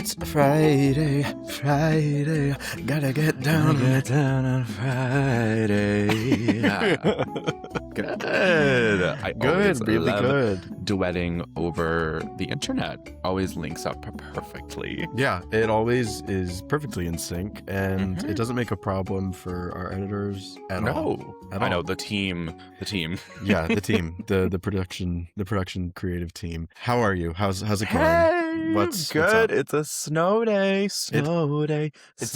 It's Friday, Friday. Gotta get down on Friday. Good. I Good, always really love good. duetting over the internet. Always links up perfectly. Yeah, it always is perfectly in sync, and it doesn't make a problem for our editors at all. I know the team. Yeah, the team, the production creative team. How are you? How's it going? Hey, What's good. up? It's a snow day. It's Snow day. It's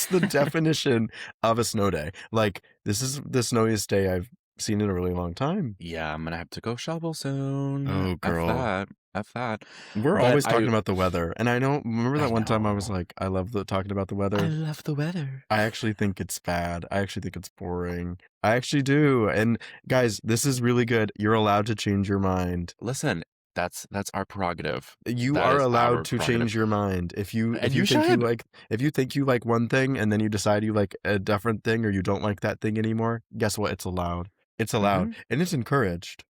the definition of a snow day. Like, this is the snowiest day I've seen in a really long time. Yeah, I'm gonna have to go shovel soon. Oh, girl. F that. We're But always talking about the weather. And I don't remember that I one time I was know. like, I love talking about the I weather. love the weather. I actually think it's bad. I actually think it's boring. I actually do. And guys, this is really good. You're allowed to change your mind. Listen, that's our prerogative. You That are is our allowed to prerogative. change your mind. If you And you think should. if you think you like one thing and then you decide you like a different thing or you don't like that thing anymore, guess what? It's allowed. It's allowed and it's encouraged.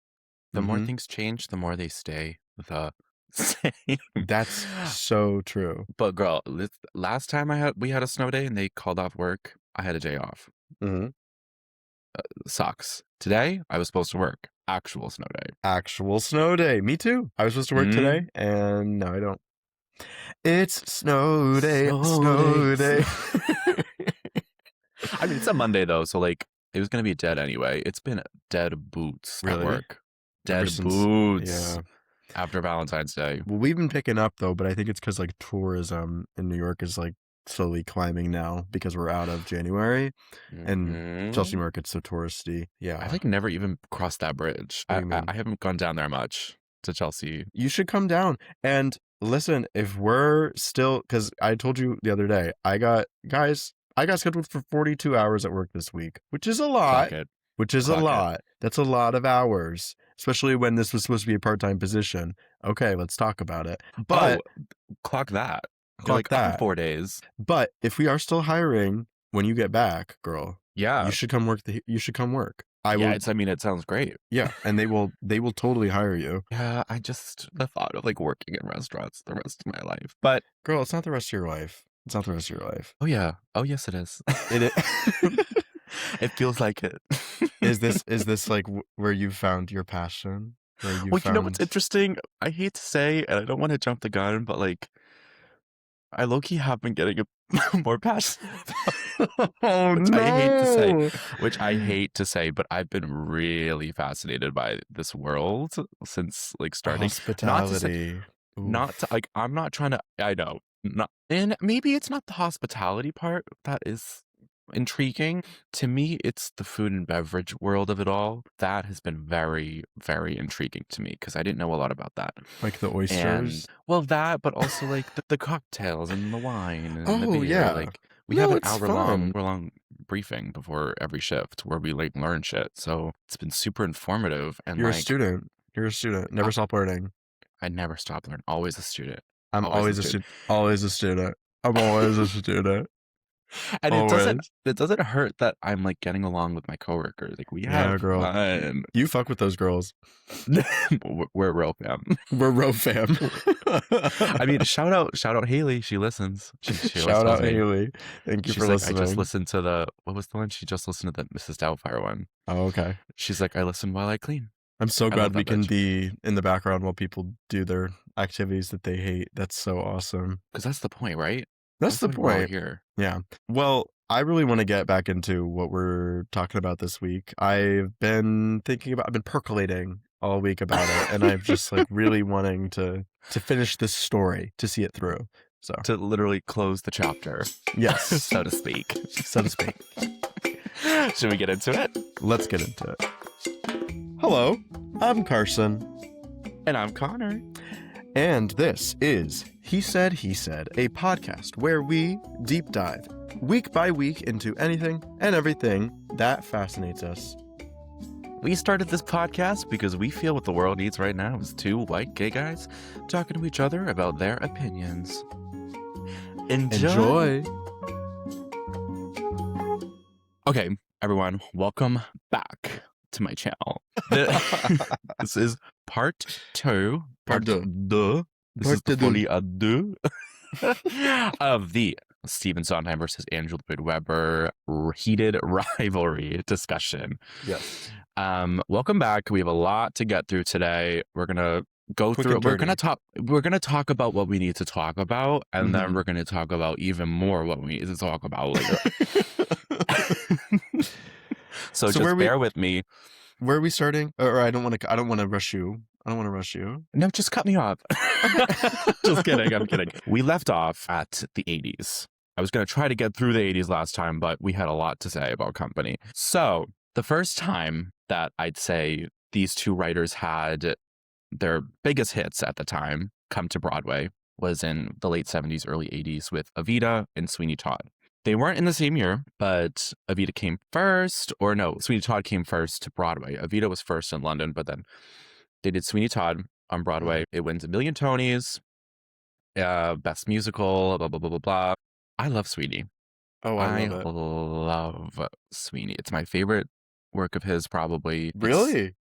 The more things change, the more they stay the same. That's so true. But girl, last time we had a snow day and they called off work, I had a day off. Sucks. Today, I was supposed to work. Actual snow day. Actual snow day. Me too. I was supposed to work today, and no, I don't. It's snow day. Snow day. I mean, it's a Monday though, so like it was gonna be dead anyway. It's been dead boots at work. Dead boots. Yeah. After Valentine's Day. Well, we've been picking up though, but I think it's because like tourism in New York is like slowly climbing now because we're out of January, and Chelsea Market's so touristy. Yeah, I've like never even crossed that bridge. What do you mean? I haven't gone down there much to Chelsea. You should come down and listen. If we're still, because I told you the other day, I got scheduled for 42 hours at work this week, which is a lot. That's a lot of hours, especially when this was supposed to be a part-time position. Okay, let's talk about it. But clock that. Clock that. 4 days. But if we are still hiring when you get back, girl, yeah, you should come work. You should come work. It sounds great. Yeah, and they will totally hire you. Yeah, the thought of like working in restaurants the rest of my life. But girl, it's not the rest of your life. It's not the rest of your life. Oh yeah. Oh yes, it is. It feels like it. Is this like where you found your passion? You know what's interesting? I hate to say, and I don't want to jump the gun, but like, I low-key have been getting more passionate. Which I hate to say, but I've been really fascinated by this world since like starting. Hospitality. I'm not trying to. I know. And maybe it's not the hospitality part that is intriguing. To me, it's the food and beverage world of it all. That has been very, very intriguing to me because I didn't know a lot about that. Like the oysters? That, but also like the cocktails and the wine and the beer. Yeah. Like we have an hour-long briefing before every shift where we like learn shit. So it's been super informative. And You're a student. Never stop learning. I never stop learning. Always a student. I'm always a student. Always a student. I'm always a student. And it doesn't hurt that I'm like getting along with my coworkers. Like we have fun. You fuck with those girls. We're real fam. We're real fam. I mean, shout out Haley. She listens. Shout out Haley. Thank you for listening. I just listened to what was the one? She just listened to the Mrs. Doubtfire one. Oh, okay. She's like, I listen while I clean. I'm so glad we can be in the background while people do their activities that they hate. That's so awesome. Because that's the point, right? That's the point here. Yeah. Well, I really want to get back into what we're talking about this week. I've been percolating all week about it, and I'm just like really wanting to finish this story, to see it through. So to literally close the chapter. Yes. So to speak. Should we get into it? Let's get into it. Hello, I'm Carson. And I'm Connor. And this is He Said, a podcast where we deep dive week by week into anything and everything that fascinates us. We started this podcast because we feel what the world needs right now is two white gay guys talking to each other about their opinions. Enjoy. Okay, everyone, welcome back to my channel. This is part two This is the Part deux. folie à deux of the Stephen Sondheim versus Andrew Lloyd Webber heated rivalry discussion. Yes. Welcome back. We have a lot to get through today. We're gonna go Quick through and it. dirty. We're gonna talk about what we need to talk about, and then Mhm. we're gonna talk about even more what we need to talk about later. So just bear with me. Where are we starting? Or I don't want to rush you. I don't want to rush you. No, just cut me off. Okay. Just kidding. I'm kidding. We left off at the 80s. I was going to try to get through the 80s last time, but we had a lot to say about Company. So the first time that I'd say these two writers had their biggest hits at the time come to Broadway was in the late 70s, early 80s with Evita and Sweeney Todd. They weren't in the same year, but Evita came first, or no, Sweeney Todd came first to Broadway. Evita was first in London, but then they did Sweeney Todd on Broadway. It wins a million Tonys, best musical, blah, blah, blah, blah, blah. I love Sweeney. Oh, I love it. Love Sweeney. It's my favorite work of his, probably. Really?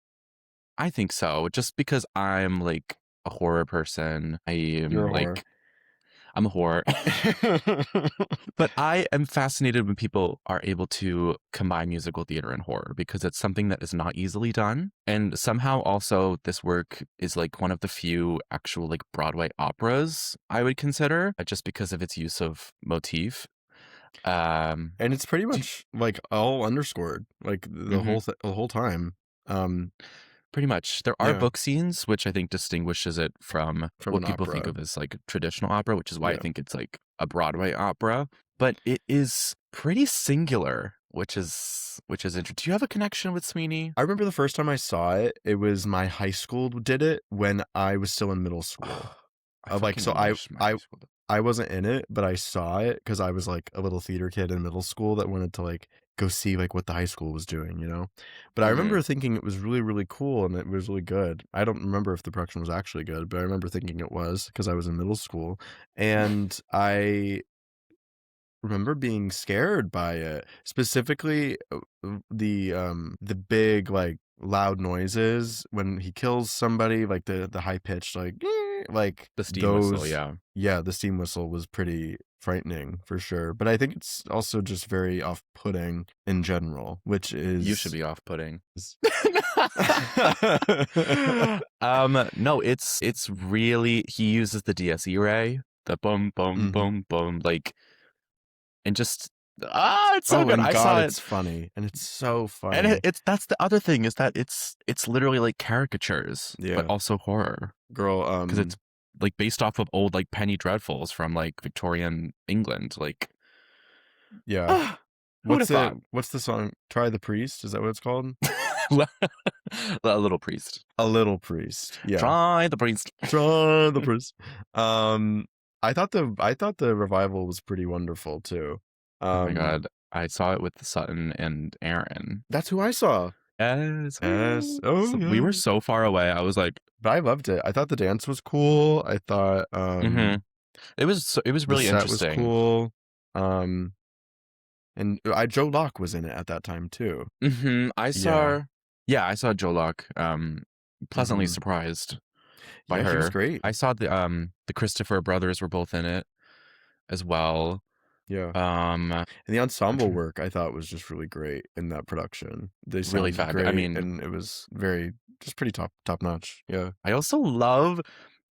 I think so, just because I'm like a horror person. You're a like, I'm a horror. But I am fascinated when people are able to combine musical theater and horror because it's something that is not easily done. And somehow also this work is like one of the few actual like Broadway operas I would consider just because of its use of motif. And it's pretty much like all underscored like the whole time. Pretty much. There are book scenes, which I think distinguishes it from what people think of as like traditional opera, which is why I think it's like a Broadway opera. But it is pretty singular, which is interesting. Do you have a connection with Sweeney? I remember the first time I saw it, it was my high school did it when I was still in middle school. I wasn't in it, but I saw it because I was like a little theater kid in middle school that wanted to like go see like what the high school was doing, you know? But I remember thinking it was really, really cool and it was really good. I don't remember if the production was actually good, but I remember thinking it was because I was in middle school. And I remember being scared by it, specifically the big like loud noises when he kills somebody, like the high pitched like the steam whistle. Yeah, the steam whistle was pretty frightening for sure, but I think it's also just very off-putting in general, which is you should be off-putting. No, it's really, he uses the DSE ray, the boom boom boom boom, like, and just it's so good. I saw it. It's funny, and it's so funny. And that's the other thing is that it's literally like caricatures, but also horror, girl. Because it's like based off of old like Penny Dreadfuls from like Victorian England, like what's the song? Try the Priest? Is that what it's called? A Little Priest. A Little Priest. Yeah. Try the Priest. Try the Priest. I thought the revival was pretty wonderful too. Oh my god, I saw it with Sutton and Aaron. That's who I saw. Yes. Oh, yeah. We were so far away. I was like, but I loved it. I thought the dance was cool. I thought it was really the set interesting. Was cool. And Joe Locke was in it at that time too. I saw Joe Locke. Pleasantly surprised by her. He was great. I saw the Christopher brothers were both in it as well. Yeah. And the ensemble work I thought was just really great in that production. They really great. I mean, and it was just pretty top notch. Yeah. I also love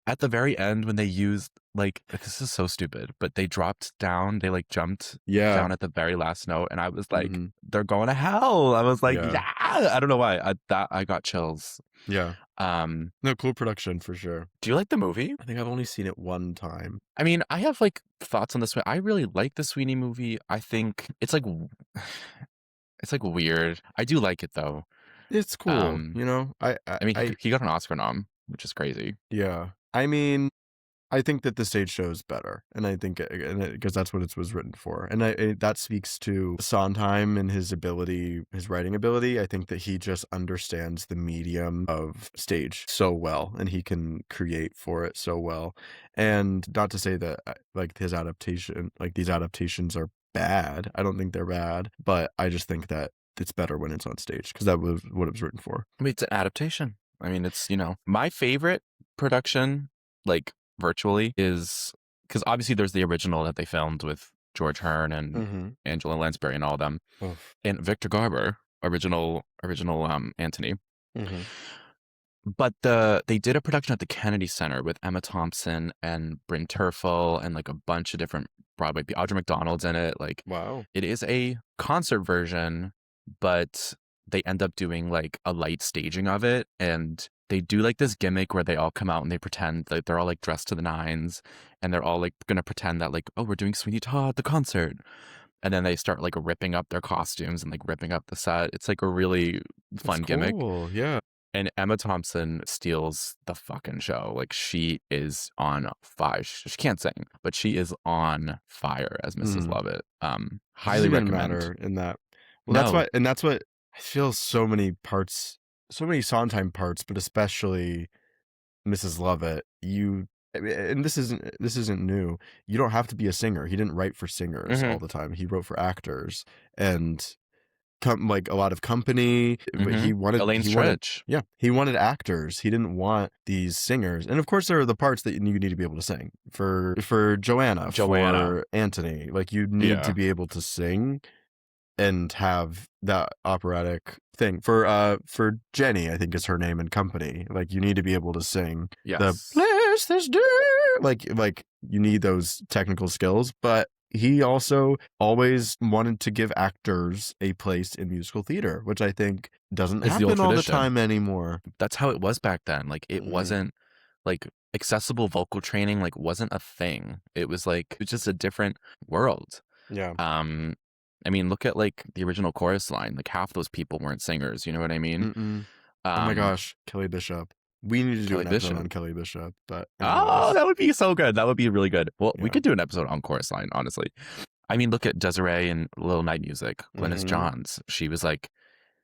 at the very end when they used like, this is so stupid, but they dropped down, they like jumped down at the very last note, and I was like, they're going to hell. I was like, I don't know why. I got chills. Yeah. No, cool production for sure. Do you like the movie? I think I've only seen it one time. I mean, I have like thoughts on this one. I really like the Sweeney movie. I think it's like weird. I do like it though. It's cool. You know, I mean, he got an Oscar nom, which is crazy. Yeah. I mean, I think that the stage show is better, and I think because that's what it was written for, and that speaks to Sondheim and his writing ability. I think that he just understands the medium of stage so well, and he can create for it so well. And not to say that like these adaptations are bad. I don't think they're bad, but I just think that it's better when it's on stage because that was what it was written for. I mean, it's an adaptation. I mean, it's my favorite production, like virtually is because obviously there's the original that they filmed with George Hearn and Angela Lansbury and all of them, and Victor Garber, original Antony. But they did a production at the Kennedy Center with Emma Thompson and Bryn Terfel and like a bunch of different Broadway. Audra McDonald's in it. Like, wow, it is a concert version, but they end up doing like a light staging of it, and they do like this gimmick where they all come out and they pretend like they're all like dressed to the nines, and they're all like gonna pretend that like, oh, we're doing Sweeney Todd the concert, and then they start like ripping up their costumes and like ripping up the set. It's like a really fun gimmick. Yeah. And Emma Thompson steals the fucking show. Like, she is on fire. She can't sing, but she is on fire as Mrs. Lovett. Highly recommend. Matter in that. Well, No. that's what I feel. So many parts, so many Sondheim parts, but especially Mrs. Lovett. And this isn't new. You don't have to be a singer. He didn't write for singers all the time. He wrote for actors and like a lot of company. But he wanted Elaine Stritch. He wanted actors. He didn't want these singers. And of course, there are the parts that you need to be able to sing. For Joanna, for Antony, like you need to be able to sing and have that operatic thing. For Jenny, I think is her name in Company. Like you need to be able to sing. Yes. The bless this day. Like you need those technical skills, but he also always wanted to give actors a place in musical theater, which I think doesn't happen all the time anymore. That's how it was back then. Like it wasn't like accessible vocal training, like wasn't a thing. It was just a different world. Yeah. I mean, look at like the original chorus line. Like half those people weren't singers. You know what I mean? Oh my gosh, Kelly Bishop. We need to do an episode on Kelly Bishop, but anyways. That would be so good. That would be really good. Well, we could do an episode on Chorus Line, honestly. I mean, look at Desiree and Little Night Music, Glynis Johns. She was like,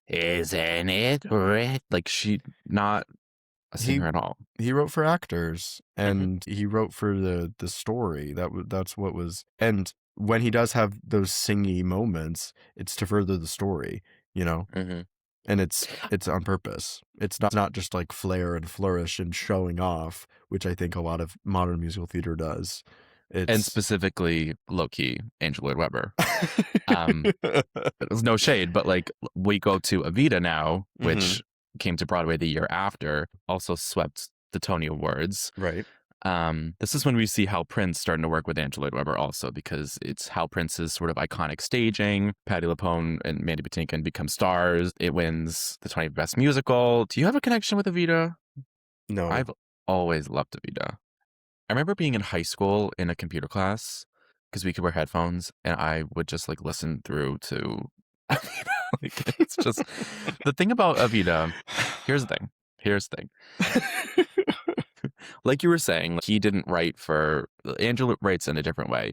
"Isn't it red?" Like she not a singer at all. He wrote for actors, and he wrote for the story. That's what was. And when he does have those singy moments, it's to further the story, you know. And it's on purpose. It's not just like flair and flourish and showing off, which I think a lot of modern musical theater does. And specifically, low-key, Andrew Lloyd Webber. There's no shade, but like we go to Evita now, which came to Broadway the year after, also swept the Tony Awards. Right. This is when we see Hal Prince starting to work with Andrew Lloyd Webber also, because it's Hal Prince's sort of iconic staging. Patti LuPone and Mandy Patinkin become stars. It wins the Tony Best Musical. Do you have a connection with Evita? No. I've always loved Evita. I remember being in high school in a computer class because we could wear headphones, and I would just like listen through to Evita. Like, it's just the thing about Evita. Here's the thing. Like you were saying, he didn't write for Angela writes in a different way.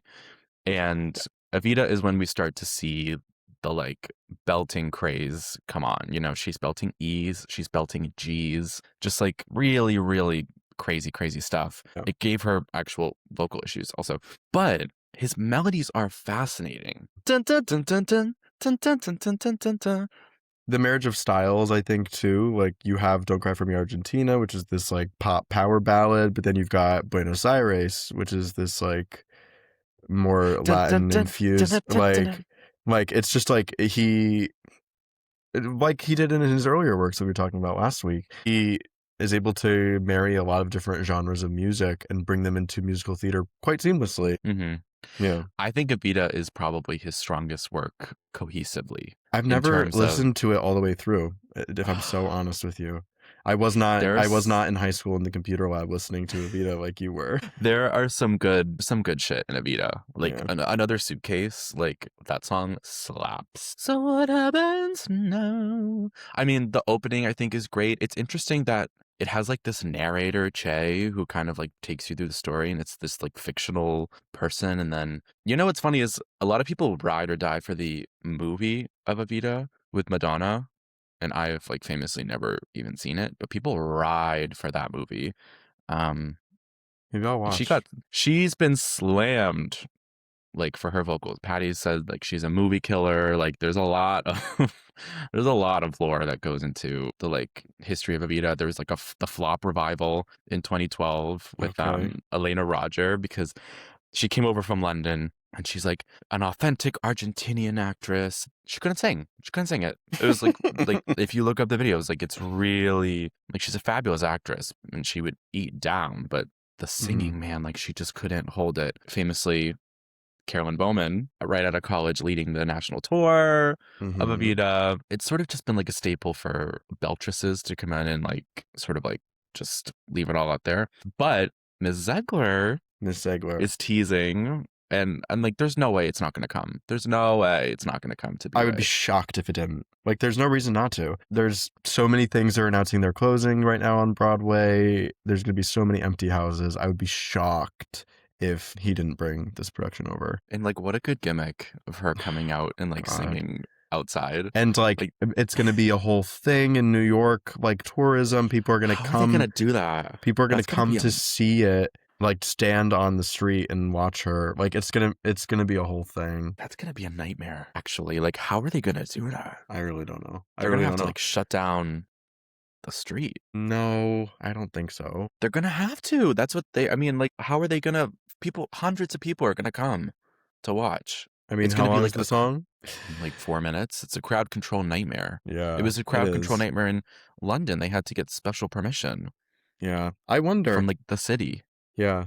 And Evita is when we start to see the like belting craze come on. You know, she's belting E's, she's belting G's, just like really, really crazy stuff. Yeah. It gave her actual vocal issues also. But his melodies are fascinating. Dun, dun, dun, dun, dun, dun, dun, dun, dun, dun, dun, dun. The marriage of styles, I think, too. Like, you have Don't Cry For Me, Argentina, which is this, like, pop power ballad. But then you've got Buenos Aires, which is this, like, more Latin-infused, like, it's just, like he did in his earlier works that we were talking about last week. He is able to marry a lot of different genres of music and bring them into musical theater quite seamlessly. Yeah, I think Evita is probably his strongest work cohesively. I've never listened to it all the way through, if I'm so honest with you. I was not in high school in the computer lab listening to Evita like you were. There are some good shit in Evita. Like Another Suitcase, like that song slaps. So what happens now? I mean, the opening I think is great. It's interesting that it has like this narrator, Che, who kind of like takes you through the story, and it's this like fictional person. And then, what's funny is a lot of people ride or die for the movie of Evita with Madonna. And I have like famously never even seen it, but people ride for that movie. Maybe I'll watch. She's been slammed like for her vocals. Patty said like she's a movie killer. Like there's a lot of there's a lot of lore that goes into the like history of Evita. There was like the flop revival in 2012 with Okay. Elena Roger, because she came over from London and she's like an authentic Argentinian actress. She couldn't sing. She couldn't sing it. It was like if you look up the videos, like it's really like she's a fabulous actress and she would eat down, but the singing, man, like she just couldn't hold it. Famously, Carolyn Bowman, right out of college, leading the national tour of Evita. It's sort of just been like a staple for Beltresses to come in and like sort of like just leave it all out there. But Ms. Zegler is teasing, and like there's no way it's not going to come. There's no way it's not going to come to be. I would be shocked if it didn't. Like there's no reason not to. There's so many things they're announcing they're closing right now on Broadway. There's going to be so many empty houses. I would be shocked if he didn't bring this production over. And like what a good gimmick of her coming out and like singing outside. And like it's going to be a whole thing in New York, like tourism. People are going to come. How are they going to do that? People are going to come to see it. Like stand on the street and watch her. Like it's gonna be a whole thing. That's gonna be a nightmare, actually. Like, how are they gonna do that? I really don't know. They're gonna have to like shut down the street. No, I don't think so. They're gonna have to. That's what I mean, like, how are they gonna? Hundreds of people are gonna come to watch. I mean, how long is the song? Like 4 minutes. It's a crowd control nightmare. Yeah, it was a crowd control nightmare in London. They had to get special permission. Yeah, I wonder from like the city. Yeah.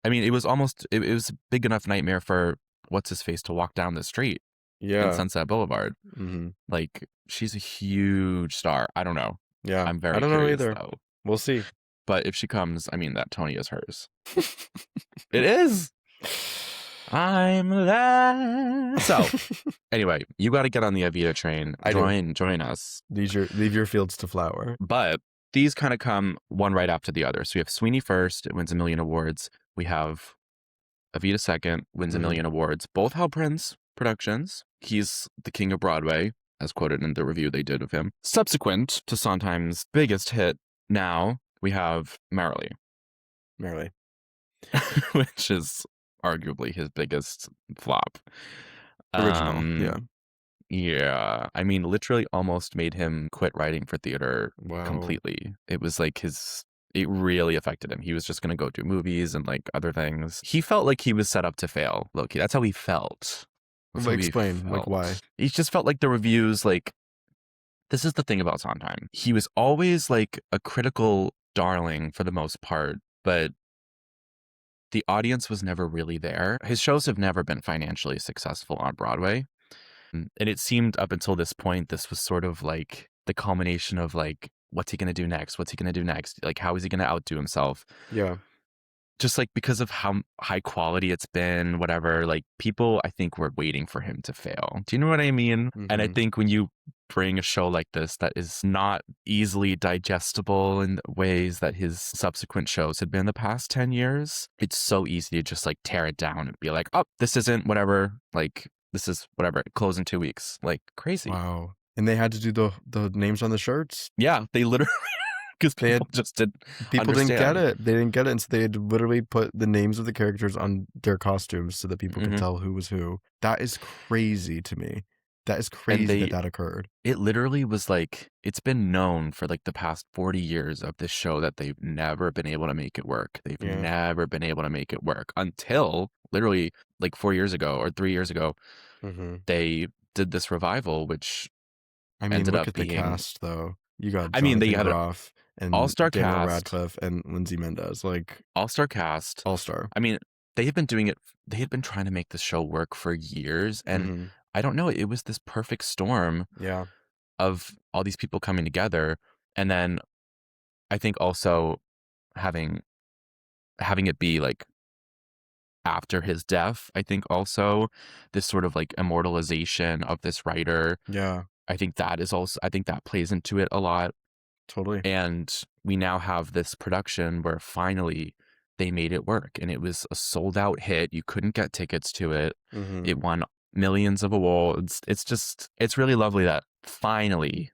I mean, it was almost, it was a big enough nightmare for what's-his-face to walk down the street in Sunset Boulevard. Like, she's a huge star. I don't know. Yeah. I'm very curious, know either. Though. We'll see. But if she comes, I mean, that Tony is hers. It is. I'm that. So, anyway, you got to get on the Evita train. Join us. Leave your fields to flower. But these kind of come one right after the other. So we have Sweeney first, it wins 1 million awards. We have Evita second, wins 1 million awards. Both Hal Prince productions. He's the king of Broadway, as quoted in the review they did of him. Subsequent to Sondheim's biggest hit, now we have Merrily. Which is arguably his biggest flop. Original, yeah. Yeah, I mean, literally almost made him quit writing for theater completely. It was like it really affected him. He was just going to go do movies and like other things. He felt like he was set up to fail, low-key. That's how he felt. Explain, like why? He just felt like the reviews, like, this is the thing about Sondheim. He was always like a critical darling for the most part, but the audience was never really there. His shows have never been financially successful on Broadway. And it seemed up until this point, this was sort of like the culmination of like, what's he going to do next? What's he going to do next? Like, how is he going to outdo himself? Yeah. Just like because of how high quality it's been, whatever, like people, I think, were waiting for him to fail. Do you know what I mean? And I think when you bring a show like this that is not easily digestible in ways that his subsequent shows had been the past 10 years, it's so easy to just like tear it down and be like, oh, this isn't whatever, like, this is whatever, close in 2 weeks. Like, crazy. Wow. And they had to do the names on the shirts? Yeah, they literally, because people didn't get it. They didn't get it. And so they had to literally put the names of the characters on their costumes so that people could tell who was who. That is crazy to me. That is crazy that occurred. It literally was like, it's been known for like the past 40 years of this show that they've never been able to make it work. They've never been able to make it work until literally like 4 years ago or 3 years ago, they did this revival, which ended look up at being... the cast, though. You got they had Groff and all-star Daniel cast, Radcliffe and Lindsay Mendez, like all-star cast, all-star. I mean, they had been doing it. They had been trying to make the show work for years, and I don't know. It was this perfect storm, of all these people coming together, and then I think also having it be like after his death. I think also this sort of like immortalization of this writer. Yeah. I think that is also, I think that plays into it a lot. Totally. And we now have this production where finally they made it work, and it was a sold out hit. You couldn't get tickets to it. It won millions of awards. It's really lovely that finally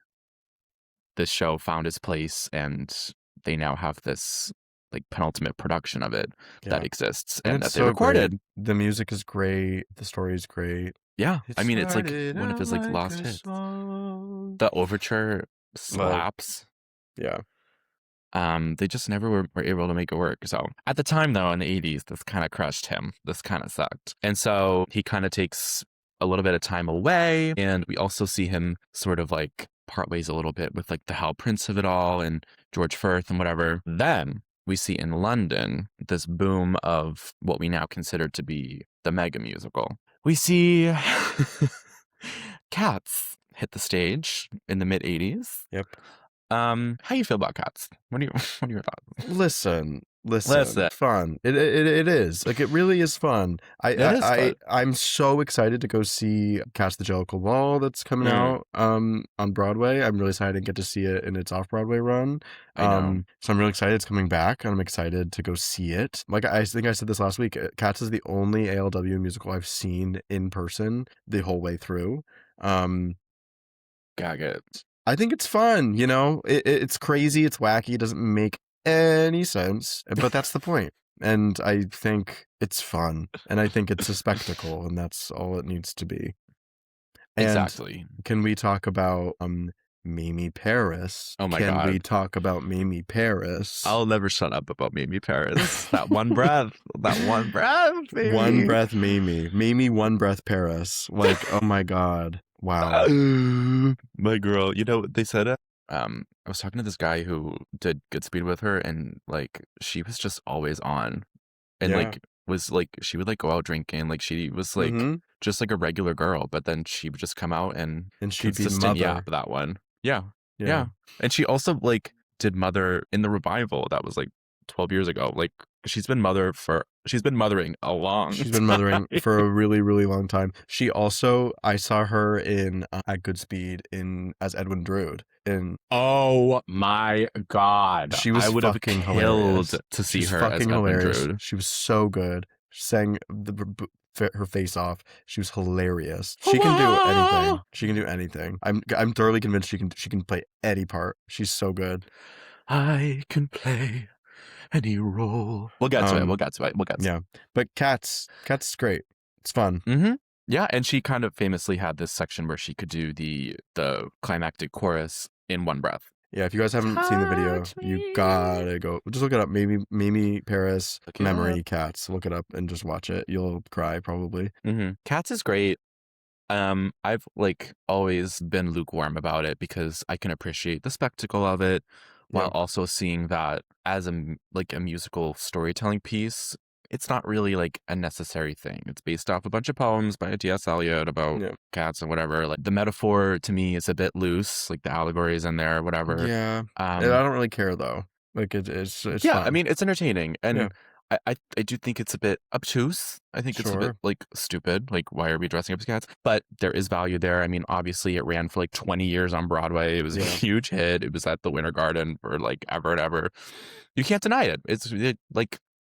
this show found its place and they now have this like penultimate production of it that exists and that it's they so recorded. great. The music is great. The story is great. Yeah, It I mean, it's like started one of out his like like lost a hits. song. The overture Like, slaps. yeah. They just never were able to make it work. So at the time, though, in the 80s, this kind of crushed him. This kind of sucked. And so he kind of takes a little bit of time away. And we also see him sort of like part ways a little bit with like the Hal Prince of it all and George Firth and whatever. Then we see in London this boom of what we now consider to be the mega musical. We see Cats hit the stage in the mid 80s. Yep. How you feel about Cats? What are your thoughts? Listen. Listen. Fun. It is. Like, it really is fun. It is fun. I'm so excited to go see Cats the Jellicle Ball that's coming out on Broadway. I'm really excited to get to see it in its off-Broadway run. I know. So I'm really excited it's coming back, and I'm excited to go see it. Like, I think I said this last week, Cats is the only ALW musical I've seen in person the whole way through. Gag it. I think it's fun, you know? It's crazy, it's wacky, it doesn't make any sense, but that's the point. And I think it's fun, and I think it's a spectacle, and that's all it needs to be. And exactly. Can we talk about Mimi Paris? Oh my God. Can we talk about Mimi Paris? I'll never shut up about Mimi Paris. That one breath. That one breath, baby. One breath Mimi. Mimi one breath Paris. Like, oh my God. Wow. My girl. You know, they said I was talking to this guy who did Goodspeed with her, and like she was just always on. And like was like she would like go out drinking, like she was like just like a regular girl, but then she would just come out and she'd be Mother. Yeah, that one. Yeah. And she also like did Mother in the revival that was like 12 years ago. Like she's been mothering a long She's been mothering for a really, really long time. She also, I saw her in at Goodspeed as Edwin Drood. Oh my God. She was fucking hilarious. To see her as Edwin Drood. She was so good. She sang her face off. She was hilarious. She can do anything. I'm thoroughly convinced she can play any part. She's so good. I can play any role. We'll get to it. Yeah. But Cats is great. It's fun. Yeah, and she kind of famously had this section where she could do the climactic chorus in one breath. Yeah, if you guys haven't seen the video, you gotta go. Just look it up. Mimi Paris Memory Cats. Look it up and just watch it. You'll cry probably. Cats is great. I've like always been lukewarm about it because I can appreciate the spectacle of it while also seeing that as a musical storytelling piece. It's not really like a necessary thing. It's based off a bunch of poems by T.S. Eliot about cats and whatever. Like the metaphor to me is a bit loose, like the allegories in there, whatever. Yeah. I don't really care though. Like it's fun. I mean, it's entertaining. And I do think it's a bit obtuse. I think it's a bit like stupid. Like, why are we dressing up as cats? But there is value there. I mean, obviously it ran for like 20 years on Broadway. It was a huge hit. It was at the Winter Garden for like ever and ever. You can't deny it.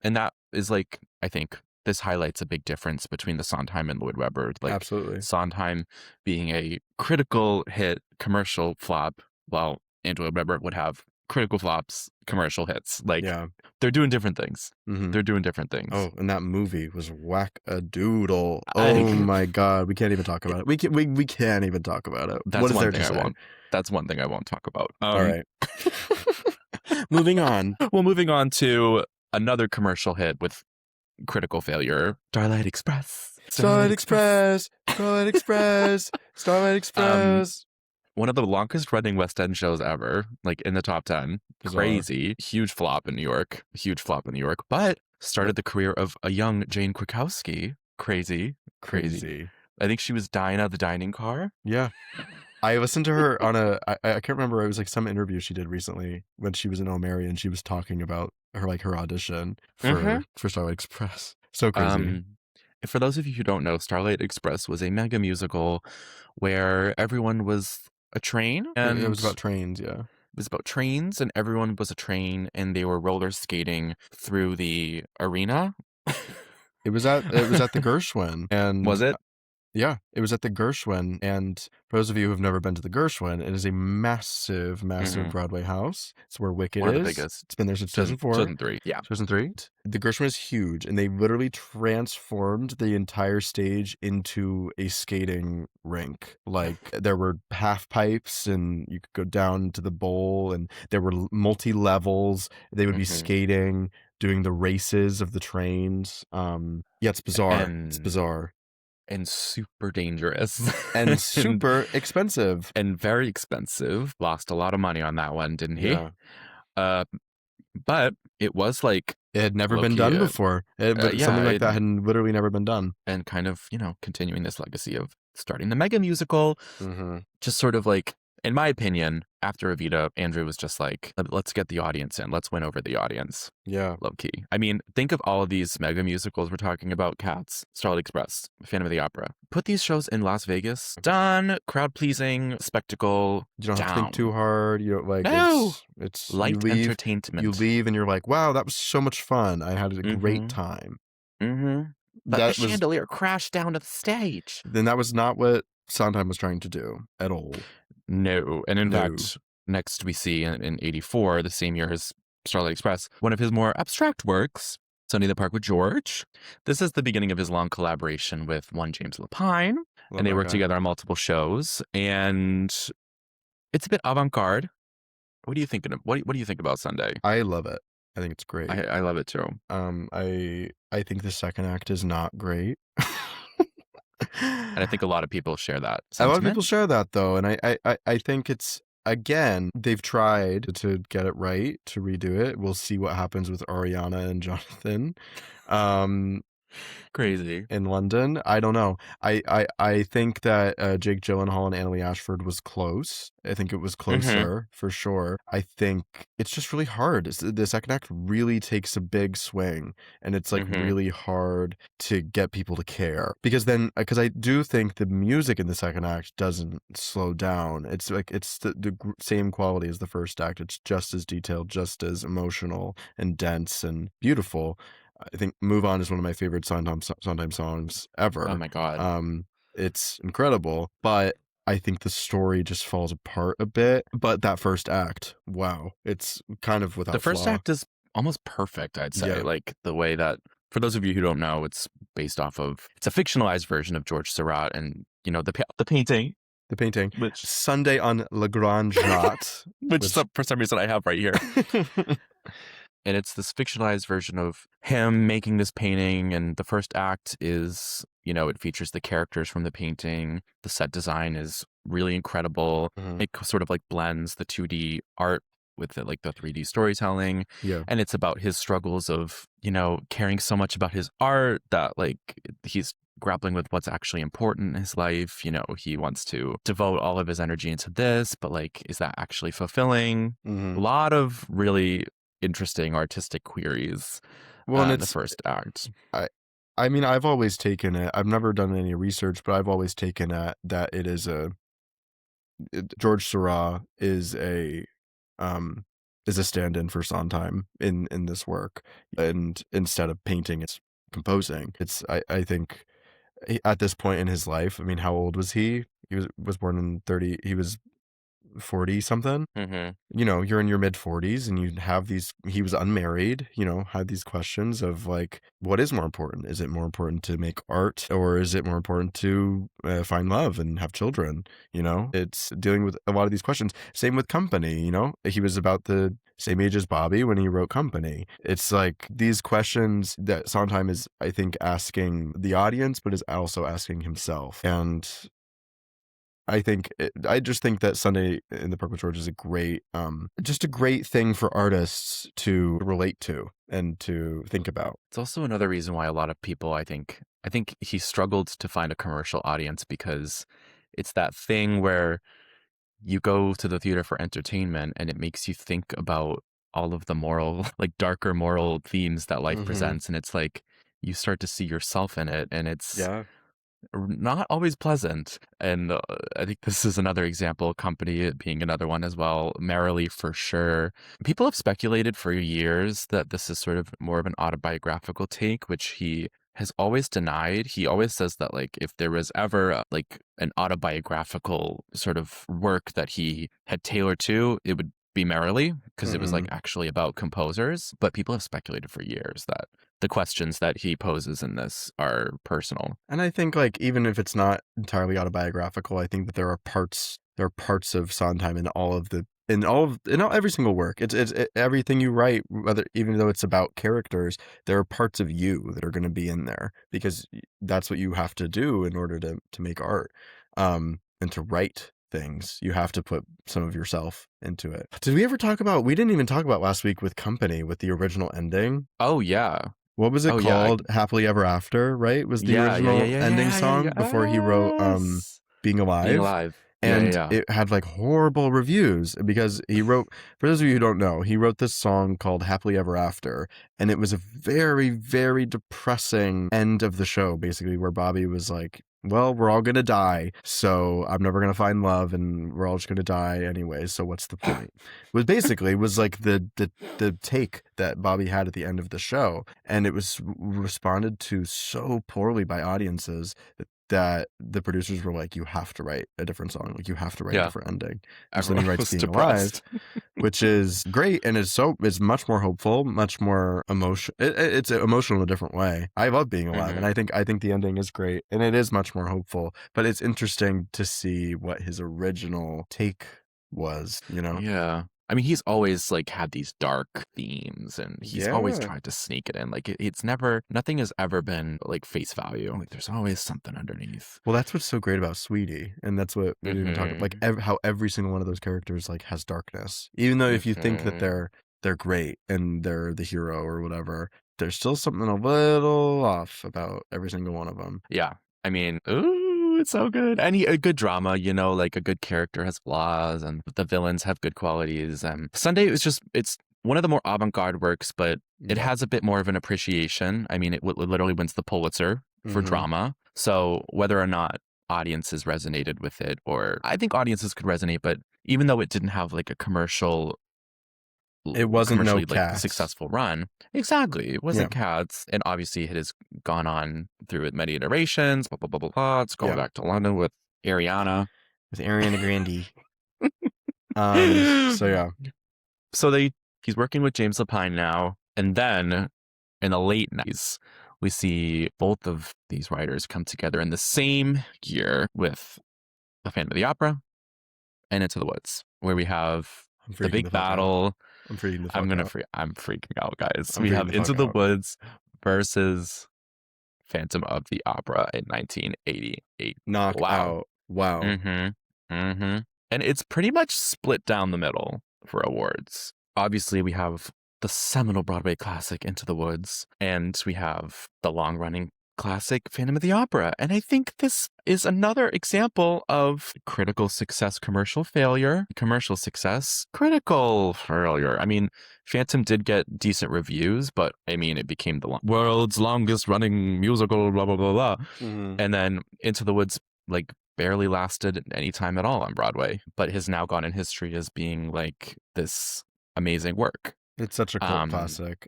And that is like, I think this highlights a big difference between the Sondheim and Lloyd Webber. Like, absolutely. Sondheim being a critical hit commercial flop, while Andrew Lloyd Webber would have critical flops, commercial hits. Like, they're doing different things. They're doing different things. Oh, and that movie was whack-a-doodle. Oh my God, we can't even talk about it. We can't even talk about it. That's one thing I won't. That's one thing I won't talk about. All right. Moving on. Well, moving on to another commercial hit with critical failure, Starlight Express. Starlight Express. Starlight Express. Starlight Express. One of the longest running West End shows ever, like in the top 10. Bizarre. Crazy. Huge flop in New York. But started the career of a young Jane Krakowski. Crazy. I think she was dying out of the dining car. Yeah. I listened to her on I can't remember, it was like some interview she did recently when she was in O'Mary, and she was talking about her audition for Starlight Express. So crazy. For those of you who don't know, Starlight Express was a mega musical where everyone was a train. And it was about trains, yeah. It was about trains, and everyone was a train, and they were roller skating through the arena. It was at the Gershwin. And was it? Yeah, it was at the Gershwin, and for those of you who've never been to the Gershwin, it is a massive, massive Mhm. Broadway house. It's where Wicked One of the is. biggest. It's been there since 2004, 2003. Yeah. 2003. The Gershwin is huge, and they literally transformed the entire stage into a skating rink. Like, there were half pipes, and you could go down to the bowl, and there were multi-levels. They would be Mhm. skating, doing the races of the trains. Yeah, it's bizarre. It's And bizarre. and super dangerous. And and super expensive. and very expensive. Lost a lot of money on that one, didn't he? Yeah. Uh, but it was like It had never been low-key, done before. yeah, Something like that had literally never been done. and kind of, continuing this legacy of starting the mega musical, Mm-hmm. just sort of like, in my opinion, after Evita, Andrew was just like, let's get the audience in. Let's win over the audience. Yeah. Low key. I mean, think of all of these mega musicals we're talking about: Cats, Starlight Express, Phantom of the Opera. Put these shows in Las Vegas. Done. Crowd pleasing, spectacle. You don't have to think Down. too hard. You don't like No. it's Light entertainment. you leave and you're like, wow, that was so much fun. I had a great Mm-hmm. time. Mm-hmm. But the That was chandelier crashed down to the stage. then that was not what Sondheim was trying to do at all. No. And in No. fact, next we see in 84, the same year as Starlight Express, one of his more abstract works, Sunday in the Park with George. This is the beginning of his long collaboration with one James Lapine, Love and they that work guy. together on multiple shows. And it's a bit avant-garde. What do you think? What do you think about Sunday? I love it. I think it's great. I love it too. I think the second act is not great. And I think a lot of people share that A lot of sentiment. people share that though, and I think it's again they've tried to get it right, to redo it. We'll see what happens with Ariana and Jonathan. Crazy. In London. I don't know. I think that Jake Gyllenhaal and Annaleigh Ashford was close. I think it was closer for sure. I think it's just really hard. The second act really takes a big swing, and it's like really hard to get people to care because I do think the music in the second act doesn't slow down. It's like it's the same quality as the first act. It's just as detailed, just as emotional and dense and beautiful. I think "Move On" is one of my favorite Sondheim songs ever. Oh my God. It's incredible, but I think the story just falls apart a bit. But that first act, wow, it's kind of without The first flaw. act is almost perfect, I'd say. Yeah. Like the way that, for those of you who don't know, it's based off of, it's a fictionalized version of George Seurat and, the painting. The painting, Which Sunday on La Grande Jatte, for some reason I have right here. And it's this fictionalized version of him making this painting. And the first act is, it features the characters from the painting. The set design is really incredible. It sort of like blends the 2D art with the 3D storytelling. Yeah. And it's about his struggles of, caring so much about his art that he's grappling with what's actually important in his life. He wants to devote all of his energy into this, but is that actually fulfilling? A lot of really interesting artistic queries in the first act. I mean, I've always taken it. I've never done any research, but I've always taken it that it is George Seurat is a stand-in for Sondheim in this work, and instead of painting, it's composing. I think at this point in his life, I mean, how old was he? He was born in 30. He was 40 something. You're in your mid 40s and you have he was unmarried, had these questions of what is more important? Is it more important to make art, or is it more important to find love and have children? It's dealing with a lot of these questions. Same with Company. He was about the same age as Bobby when he wrote Company. It's like these questions that Sondheim is, I think, asking the audience, but is also asking himself. And I just think that Sunday in the Park with George is just a great thing for artists to relate to and to think about. It's also another reason why a lot of people, I think he struggled to find a commercial audience, because it's that thing where you go to the theater for entertainment and it makes you think about all of the moral, darker moral themes that life presents. And it's you start to see yourself in it, and it's not always pleasant. And I think this is another example, Company being another one as well. Merrily, for sure. People have speculated for years that this is sort of more of an autobiographical take, which he has always denied. He always says that like if there was ever like an autobiographical sort of work that he had tailored to, it would be Merrily, because it was like actually about composers. But people have speculated for years that the questions that he poses in this are personal. And I think like even if it's not entirely autobiographical, I think that there are parts of Sondheim in every single work. It's everything you write, whether even though it's about characters, there are parts of you that are going to be in there because that's what you have to do in order to make art, and to write things. You have to put some of yourself into it. Did we ever talk about? We didn't even talk about last week with Company with the original ending. Oh yeah. What was it called? Yeah. Happily Ever After, right? Was the original ending song before he wrote Being Alive. Being Alive. And it had like horrible reviews because he wrote, for those of you who don't know, he wrote this song called Happily Ever After. And it was a very, very depressing end of the show, basically, where Bobby was like, well, we're all going to die, so I'm never going to find love, and we're all just going to die anyway, so what's the point? It was like the take that Bobby had at the end of the show, and it was responded to so poorly by audiences that the producers were like, you have to write a different song, like you have to write a different ending. And so then he writes Being Alive, which is great, and it's much more hopeful, much more emotional. It's emotional in a different way. I love Being Alive, and I think the ending is great, and it is much more hopeful. But it's interesting to see what his original take was, you know? Yeah. I mean, he's always like had these dark themes, and he's always tried to sneak it in. Like nothing has ever been like face value. Like there's always something underneath. Well, that's what's so great about Sweetie, and that's what we even talk about. Like how every single one of those characters like has darkness, even though if you think that they're great and they're the hero or whatever, there's still something a little off about every single one of them. Yeah, I mean, ooh, it's so good. A good drama, you know, like a good character has flaws, and the villains have good qualities. Sunday it's one of the more avant-garde works, but it has a bit more of an appreciation. I mean, it literally wins the Pulitzer for drama. So whether or not audiences resonated with it, or I think audiences could resonate, but even though it didn't have like a commercial, it wasn't like successful run. Exactly. It wasn't Cats. And obviously it has gone on through many iterations, blah, blah, blah, blah, blah. It's going back to London with Ariana. With Ariana Grande. So he's working with James Lapine now. And then in the late 90s, we see both of these writers come together in the same year with A Phantom of the Opera and Into the Woods, where we have the big battle. I'm freaking I'm freaking out, guys. We have Into the Woods versus Phantom of the Opera in 1988. Knockout. Wow. And it's pretty much split down the middle for awards. Obviously, we have the seminal Broadway classic Into the Woods, and we have the long-running classic Phantom of the Opera. And I think this is another example of critical success, commercial failure, commercial success, critical failure. I mean, Phantom did get decent reviews, but I mean, it became the world's longest running musical, blah, blah, blah, blah. And then Into the Woods, like, barely lasted any time at all on Broadway, but has now gone in history as being like this amazing work. It's such a cult classic.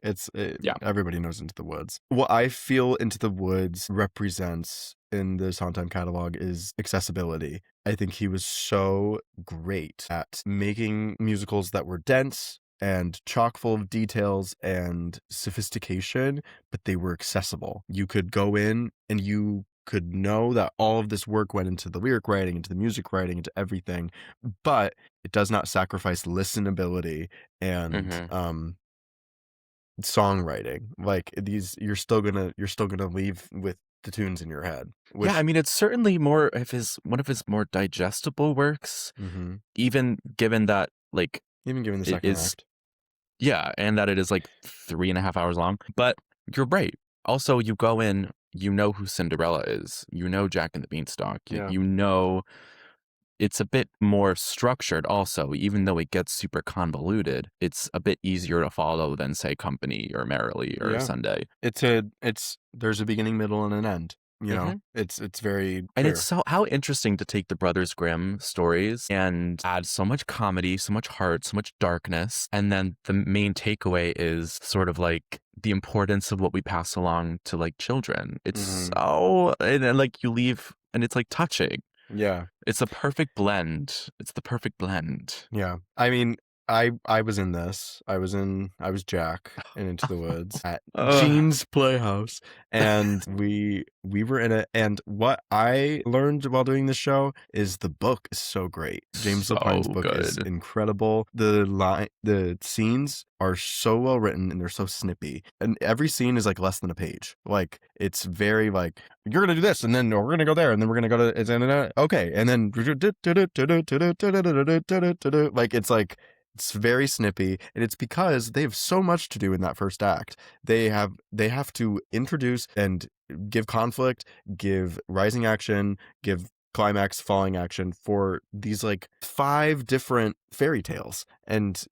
Everybody knows Into the Woods. What I feel Into the Woods represents in the Sondheim catalog is accessibility. I think he was so great at making musicals that were dense and chock full of details and sophistication, but they were accessible. You could go in and you could know that all of this work went into the lyric writing, into the music writing, into everything, but it does not sacrifice listenability and songwriting. Like you're still gonna leave with the tunes in your head. I mean, it's certainly one of his more digestible works, even given that the second act. Yeah, and that it is like 3.5 hours long. But you're right. Also, you go in, you know who Cinderella is. You know Jack and the Beanstalk. You know it's a bit more structured also. Even though it gets super convoluted, it's a bit easier to follow than, say, Company or Merrily or Sunday. There's a beginning, middle, and an end. Mhm. It's very And it's clear. so how interesting to take the Brothers Grimm stories and add so much comedy, so much heart, so much darkness, and then the main takeaway is sort of like the importance of what we pass along to like children. It's Hmm. so and then like you leave and it's like touching. Yeah. It's a perfect blend. It's the perfect blend. Yeah. I mean, I was in this. I was Jack in Into the Woods at Ugh, Gene's Playhouse, and we were in it. And what I learned while doing this show is the book is so great. James Lapine's so book is good. incredible. The scenes are so well written and they're so snippy. And every scene is like less than a page. Like it's very like you're gonna do this, and then we're gonna go there, and then we're gonna go to okay, and then like it's very snippy, and it's because they have so much to do in that first act. They have to introduce and give conflict, give rising action, give climax falling action for these like 5 different fairy tales, and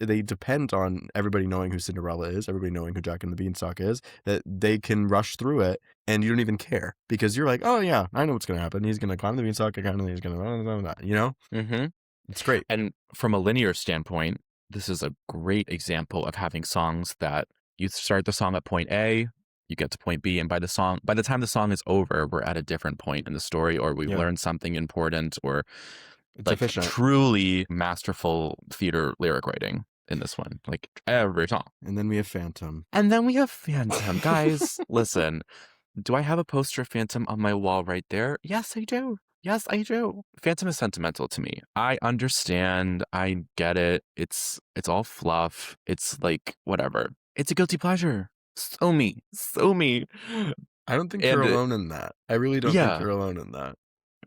they depend on everybody knowing who Cinderella is, everybody knowing who Jack and the Beanstalk is, that they can rush through it and you don't even care because you're like, oh yeah, I know what's gonna happen. He's gonna climb the beanstalk, and he's gonna, Hmm. it's great. And from a linear standpoint, this is a great example of having songs that you start the song at point A, you get to point B, and by the time the song is over, we're at a different point in the story, or we've Yeah, learned something important, or it's like efficient. truly masterful theater lyric writing in this one, like every song. And then we have Phantom. And then we have Phantom. Guys, listen, do I have a poster of Phantom on my wall right there? Yes, I do. Yes, I do. Phantom is sentimental to me. I understand. I get it. It's all fluff. It's like whatever. It's a guilty pleasure. So me. So me. I don't think you're And alone in that. I really don't think yeah. you're alone in that.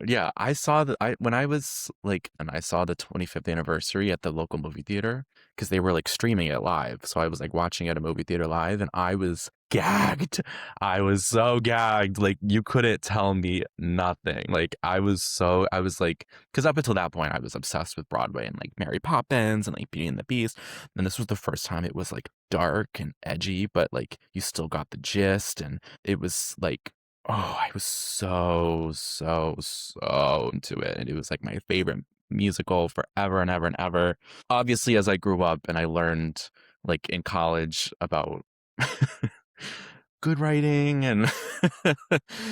Yeah, I saw that I when I was like and I saw the 25th anniversary at the local movie theater because they were like streaming it live. So I was like watching at a movie theater live and I was gagged. I was so gagged. Like you couldn't tell me nothing. Like I was like because up until that point I was obsessed with Broadway and like Mary Poppins and like Beauty and the Beast. And this was the first time it was like dark and edgy, but like you still got the gist and it was like oh, I was so, so, so into it. And it was like my favorite musical forever and ever and ever. Obviously, as I grew up and I learned like in college about good writing and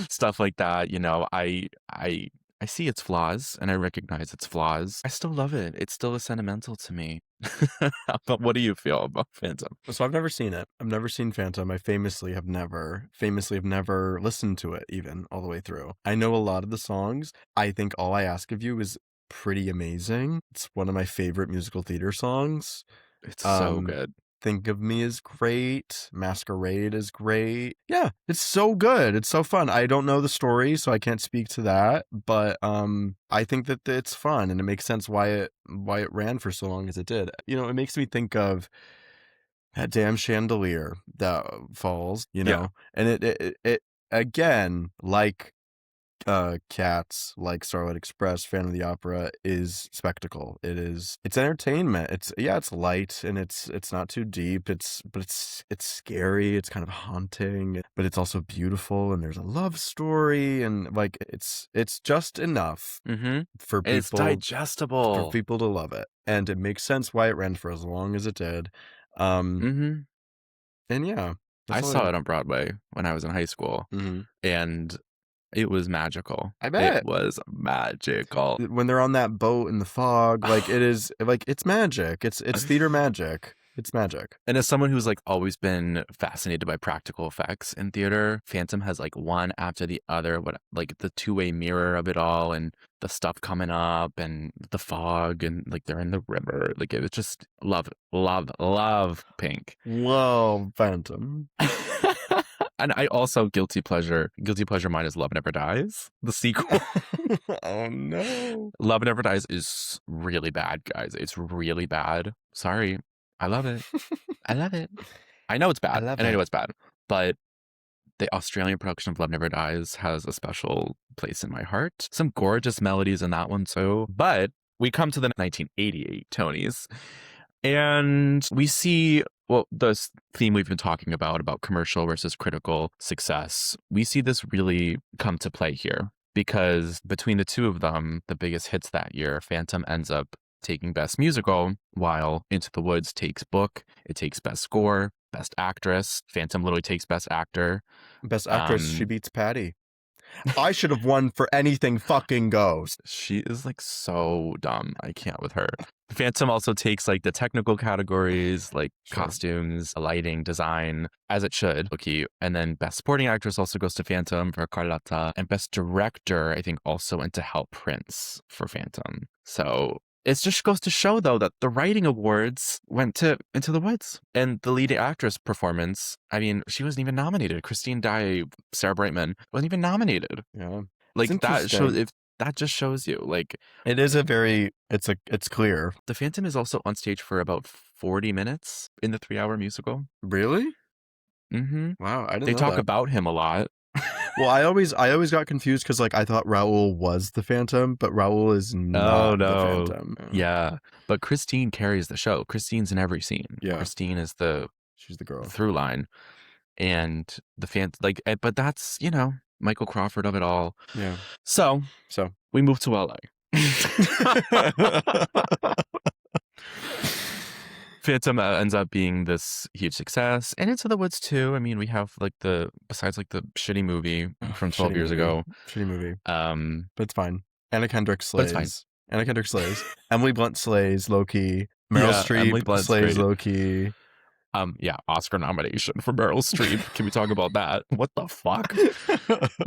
stuff like that, you know, I see its flaws and I recognize its flaws. I still love it. It still is sentimental to me. But what do you feel about Phantom? So I've never seen it. I've never seen Phantom. I famously have never listened to it even all the way through. I know a lot of the songs. I think All I Ask of You is pretty amazing. It's one of my favorite musical theater songs. It's so Um, good. Think of Me is great. Masquerade is great. Yeah, it's so good. It's so fun. I don't know the story, so I can't speak to that, but I think that it's fun and it makes sense why it ran for so long as it did. It makes me think of that damn chandelier that falls, Yeah. and it again, like Cats, like Starlight Express, Phantom of the Opera, is spectacle. It's entertainment. It's light and it's not too deep. It's scary. It's kind of haunting, but it's also beautiful. And there's a love story, and like it's just enough Mm-hmm. for It's digestible. people to love it, and it makes sense why it ran for as long as it did. Um, Mhm. and yeah, I that's all saw it on Broadway when I was in high school, Mhm. and it was magical. I It bet. was magical. When they're on that boat in the fog, like it is like it's magic. It's theater magic. It's magic. And as someone who's like always been fascinated by practical effects in theater, Phantom has like one after the other, what like the two-way mirror of it all and the stuff coming up and the fog and like they're in the river. Like it was just love, love, love Pink. Whoa, Phantom. And I also guilty pleasure mine is Love Never Dies, the sequel. Oh no. Love Never Dies is really bad, guys. It's really bad. Sorry. I love it. I love it. I know it's I bad, love and I it. know it's bad, but the Australian production of Love Never Dies has a special place in my heart. Some gorgeous melodies in that one too. But we come to the 1988 Tonys, and we see well, this theme we've been talking about commercial versus critical success, we see this really come to play here because between the two of them, the biggest hits that year, Phantom ends up taking Best Musical, while Into the Woods takes Book. It takes Best Score, Best Actress. Phantom literally takes Best Actor. Best Actress, she beats Patty. I should have won for anything fucking goes. She is like so dumb. I can't with her. Phantom also takes like the technical categories, like costumes, lighting, design, as it should. Okay. And then Best Supporting Actress also goes to Phantom for Carlotta. And Best Director, I think, also went to Help Prince for Phantom. So it just goes to show, though, that the writing awards went to Into the Woods. And the lead actress performance, I mean, she wasn't even nominated. Christine Dye, Sarah Brightman, wasn't even nominated. Yeah. Like that shows, if that just shows you, like, it is it's clear. The Phantom is also on stage for about 40 minutes in the 3-hour musical. Really? Mm-hmm. Wow, I didn't know They talk that. about him a lot. Well, I always got confused because like I thought Raoul was the Phantom, but Raoul is not the Phantom. Yeah, but Christine carries the show. Christine's in every scene. Yeah, Christine is she's the girl through line, and the Phantom, like, but that's Michael Crawford of it all. Yeah. So we moved to LA. Phantom ends up being this huge success, and Into the Woods too. I mean, we have like besides like the shitty movie from 12 years ago. Shitty movie. But it's fine. Anna Kendrick slays. Anna Kendrick slays. Emily Blunt slays low key. Meryl Streep slays low key. Yeah, Oscar nomination for Meryl Streep. Can we talk about that? What the fuck?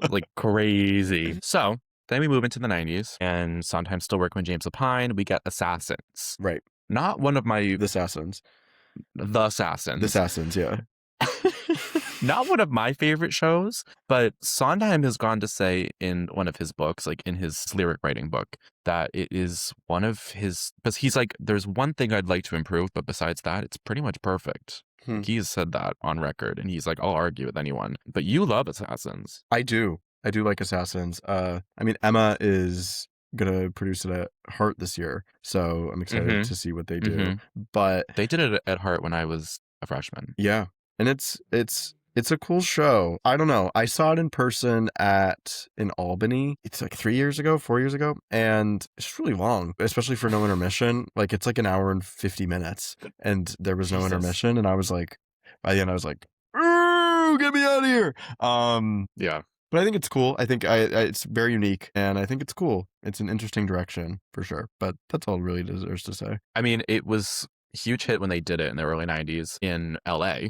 Like crazy. So then we move into the 90s, and Sondheim's still working with James Lapine. We get Assassins. Right. Not one of my... The Assassins. The Assassins. The Assassins, yeah. Not one of my favorite shows, but Sondheim has gone to say in one of his books, like in his lyric writing book, that it is one of his... Because he's like, there's one thing I'd like to improve, but besides that, it's pretty much perfect. He's said that on record, and he's like, I'll argue with anyone. But you love Assassins. I do like Assassins. I mean, Emma is gonna produce it at Heart this year, so I'm excited to see what they do. But they did it at Heart when I was a freshman. Yeah, and it's a cool show. I don't know. I saw it in person in Albany. It's like 4 years ago, and it's really long, especially for no intermission. Like it's like an hour and 50 minutes, and there was no intermission, and I was like, by the end, I was like, get me out of here. Yeah. But I think it's cool. I think it's very unique, and I think it's cool. It's an interesting direction for sure. But that's all it really deserves to say. I mean, it was a huge hit when they did it in the early 90s in LA.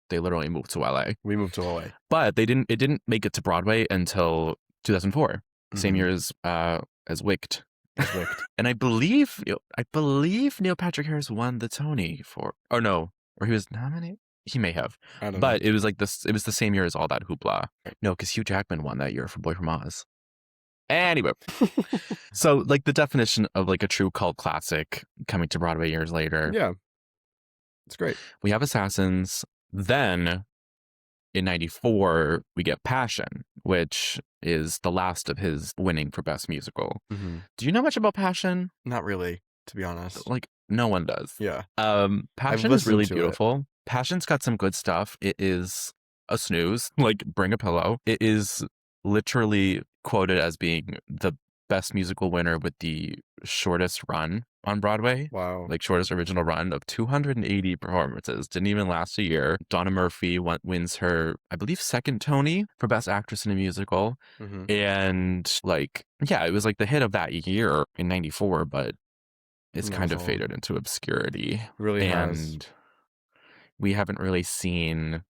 They literally moved to LA. We moved to LA. But it didn't make it to Broadway until 2004. Same year as Wicked. And I believe Neil Patrick Harris won the Tony or he was nominated. He may have, but it was like this. It was the same year as All That Hoopla. No, because Hugh Jackman won that year for Boy from Oz. Anyway, so like the definition of like a true cult classic coming to Broadway years later. Yeah, it's great. We have Assassins. Then in 94, we get Passion, which is the last of his winning for Best Musical. Do you know much about Passion? Not really, to be honest. Like no one does. Yeah. Passion is really beautiful. Passion's got some good stuff. It is a snooze, like Bring a Pillow. It is literally quoted as being the best musical winner with the shortest run on Broadway. Wow. Like shortest original run of 280 performances. Didn't even last a year. Donna Murphy wins her, I believe, second Tony for Best Actress in a Musical. And like, yeah, it was like the hit of that year in 94, but it's kind of faded into obscurity. It really has. We haven't really seen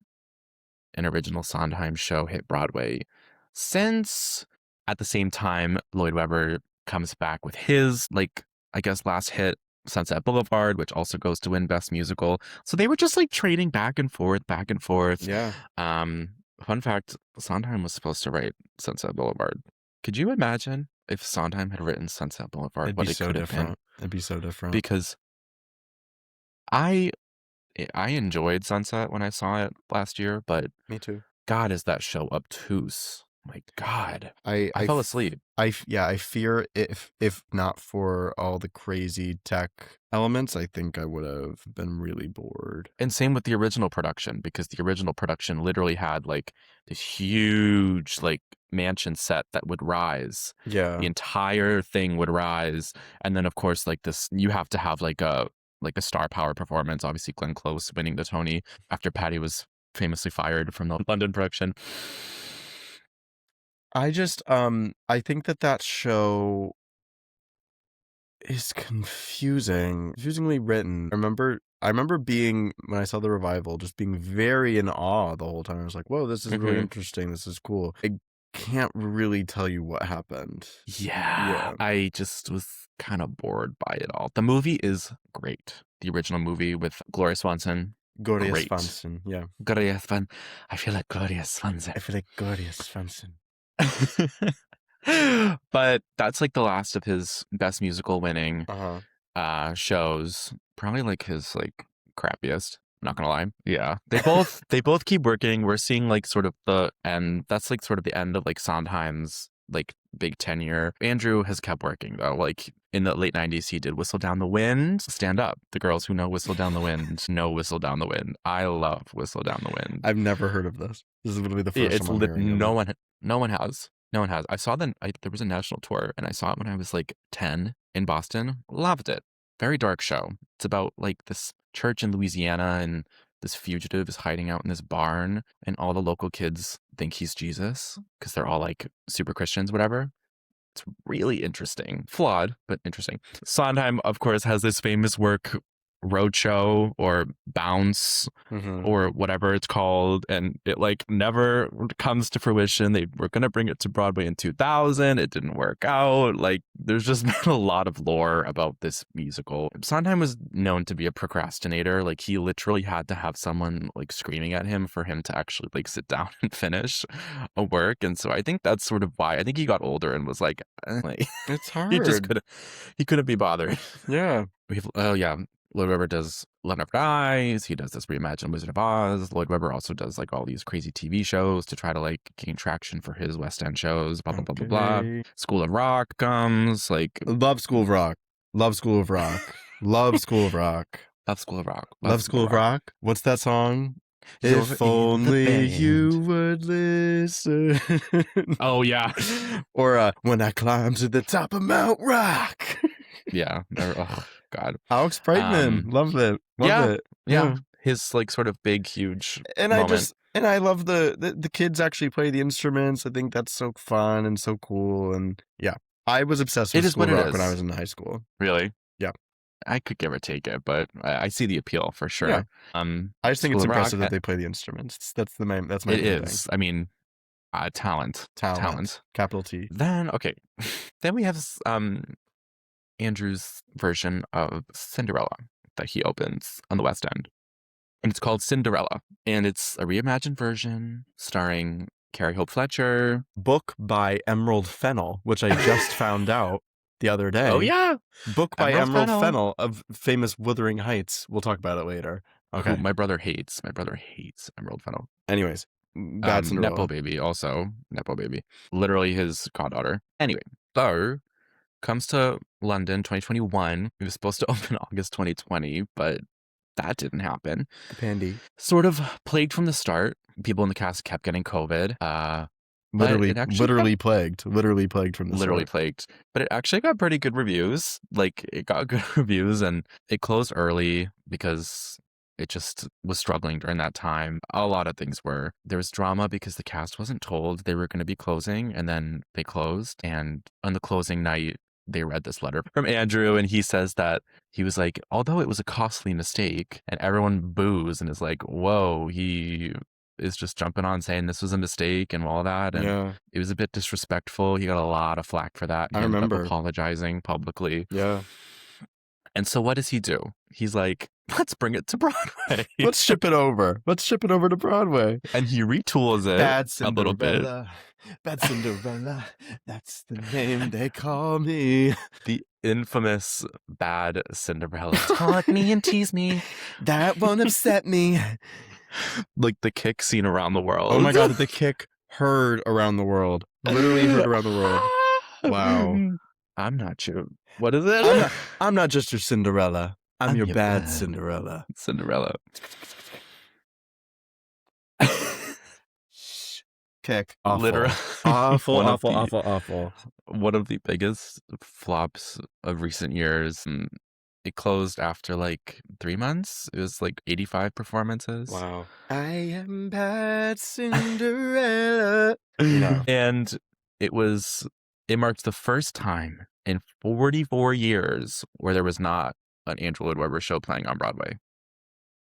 an original Sondheim show hit Broadway since, at the same time, Lloyd Webber comes back with his, like, I guess, last hit, Sunset Boulevard, which also goes to win Best Musical. So they were just like trading back and forth. Yeah. Fun fact, Sondheim was supposed to write Sunset Boulevard. Could you imagine if Sondheim had written Sunset Boulevard? It'd be so different. It'd be so different. Because I enjoyed Sunset when I saw it last year, but me too. God, is that show obtuse. my God. I I fell asleep. I fear if not for all the crazy tech elements, I think I would have been really bored. And same with the original production, because the original production literally had like this huge like mansion set that would rise. Yeah. The entire thing would rise. And then of course like this you have to have like a star power performance. Obviously Glenn Close winning the Tony after Patty was famously fired from the London production. I just I think that show is confusingly written. I remember being, when I saw the revival, just being very in awe the whole time. I was like, whoa, this is really interesting. This is cool. I can't really tell you what happened. Yeah. I just was kind of bored by it all. The movie is great. The original movie with Gloria Swanson. Gloria Swanson, yeah. Gloria Swanson. I feel like Gloria Swanson. I feel like Gloria Swanson. But that's like the last of his Best Musical winning shows. Probably like his like crappiest. Not gonna lie. Yeah. They both keep working. We're seeing like sort of the end. That's like sort of the end of like Sondheim's like big tenure. Andrew has kept working though. Like in the late 90s, he did Whistle Down the Wind. Stand Up. The girls who know Whistle Down the Wind know Whistle Down the Wind. I love Whistle Down the Wind. I've never heard of this. This is literally the first time I'm hearing no one has. No one has. I saw there was a national tour and I saw it when I was like 10 in Boston. Loved it. Very dark show. It's about like this church in Louisiana and this fugitive is hiding out in this barn and all the local kids think he's Jesus because they're all like super Christians, whatever. It's really interesting. Flawed, but interesting. Sondheim, of course, has this famous work, Roadshow or Bounce or whatever it's called, and it like never comes to fruition. They were going to bring it to Broadway in 2000. It didn't work out. Like there's just been a lot of lore about this musical. Sondheim was known to be a procrastinator. Like he literally had to have someone like screaming at him for him to actually like sit down and finish a work. And so I think that's sort of why I think he got older and was like it's hard. he couldn't be bothered. Yeah. Lloyd Webber does Love Never Dies. He does this reimagined Wizard of Oz. Lloyd Webber also does like all these crazy TV shows to try to like gain traction for his West End shows. Blah blah blah blah blah. School of Rock comes. Like love School of Rock. Love School of Rock. Love School of Rock. Love School of Rock. Love School of Rock. What's that song? If only you would listen. Oh yeah. Or when I climb to the top of Mount Rock. Yeah. Oh God. Alex Brightman. Love it. Love it. Yeah. His like sort of big, huge moment. I love the kids actually play the instruments. I think that's so fun and so cool. And yeah, I was obsessed with School of Rock when I was in high school. Really? Yeah. I could give or take it, but I see the appeal for sure. Yeah. I just think it's impressive that they play the instruments. That's my it is. Thing. I mean, talent. Capital T. Then then we have Andrew's version of Cinderella that he opens on the West End. And it's called Cinderella. And it's a reimagined version starring Carrie Hope Fletcher. Book by Emerald Fennell, which I just found out the other day. Oh, yeah. Book by Emerald Fennell of famous Wuthering Heights. We'll talk about it later. Okay. Who my brother hates Emerald Fennell. Anyways, bad Cinderella. Nepo baby also. Nepo baby. Literally his goddaughter. Anyway, so comes to London 2021. It was supposed to open August 2020, but that didn't happen. The pandy. Sort of plagued from the start. People in the cast kept getting COVID. Literally plagued from the start. Plagued. But it actually got pretty good reviews. Like it got good reviews and it closed early because it just was struggling during that time. A lot of things were. There was drama because the cast wasn't told they were going to be closing and then they closed. And on the closing night, they read this letter from Andrew and he says that he was like, although it was a costly mistake, and everyone boos and is like, whoa, he is just jumping on saying this was a mistake and all that. And it was a bit disrespectful. He got a lot of flack for that. I remember apologizing publicly. Yeah. And so what does he do? He's like, let's bring it to Broadway. Let's ship it over. Let's ship it over to Broadway. And he retools it a little bit. Bad Cinderella, that's the name they call me. The infamous Bad Cinderella. Taunt me and tease me. That won't upset me. Like the kick scene around the world. Oh my God, the kick heard around the world. Literally heard around the world. Wow. I'm not your... What is it? I'm not just your Cinderella. I'm your bad Cinderella. Cinderella. Kick. Awful. Literally. Awful. One of the biggest flops of recent years. And it closed after like 3 months. It was like 85 performances. Wow. I am bad Cinderella. You know. And it marked the first time in 44 years where there was not an Andrew Lloyd Webber show playing on Broadway.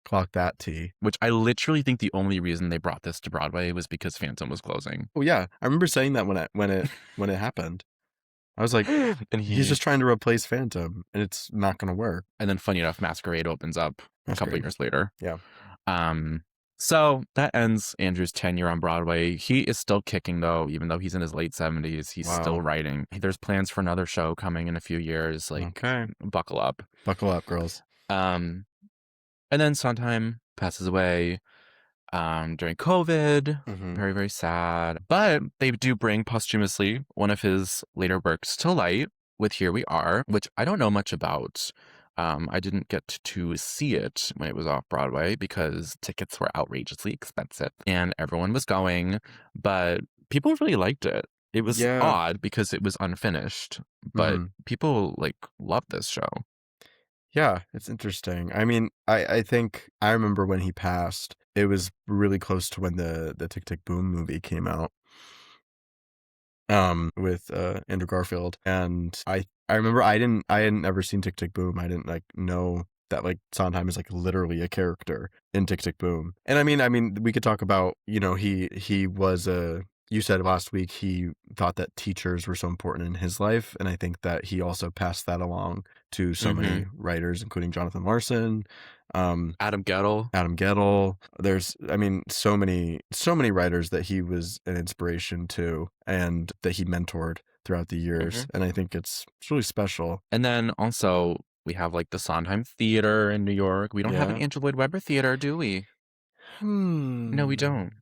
Clock that T. Which I literally think the only reason they brought this to Broadway was because Phantom was closing. Oh yeah, I remember saying that when it happened. I was like, and he's just trying to replace Phantom, and it's not going to work. And then, funny enough, Masquerade opens up a couple of years later. Yeah. So that ends Andrew's tenure on Broadway. He is still kicking, though, even though he's in his late 70s. He's still writing. There's plans for another show coming in a few years. Like, buckle up. Buckle up, girls. And then Sondheim passes away during COVID. Very, very sad. But they do bring posthumously one of his later works to light with Here We Are, which I don't know much about. I didn't get to see it when it was off Broadway because tickets were outrageously expensive and everyone was going, but people really liked it. It was odd because it was unfinished, but people like loved this show. Yeah, it's interesting. I mean, I think I remember when he passed, it was really close to when the Tick Tick Boom movie came out. With Andrew Garfield, and I remember I hadn't ever seen Tick Tick Boom. I didn't like know that like Sondheim is like literally a character in Tick Tick Boom. And I mean we could talk about, you know, he was you said last week he thought that teachers were so important in his life, and I think that he also passed that along to so many writers, including Jonathan Larson, Adam Gettle. There's, I mean, so many writers that he was an inspiration to and that he mentored throughout the years. And I think it's really special. And then also we have like the Sondheim Theater in New York. We don't have an Andrew Lloyd Webber Theater, do we? No, we don't.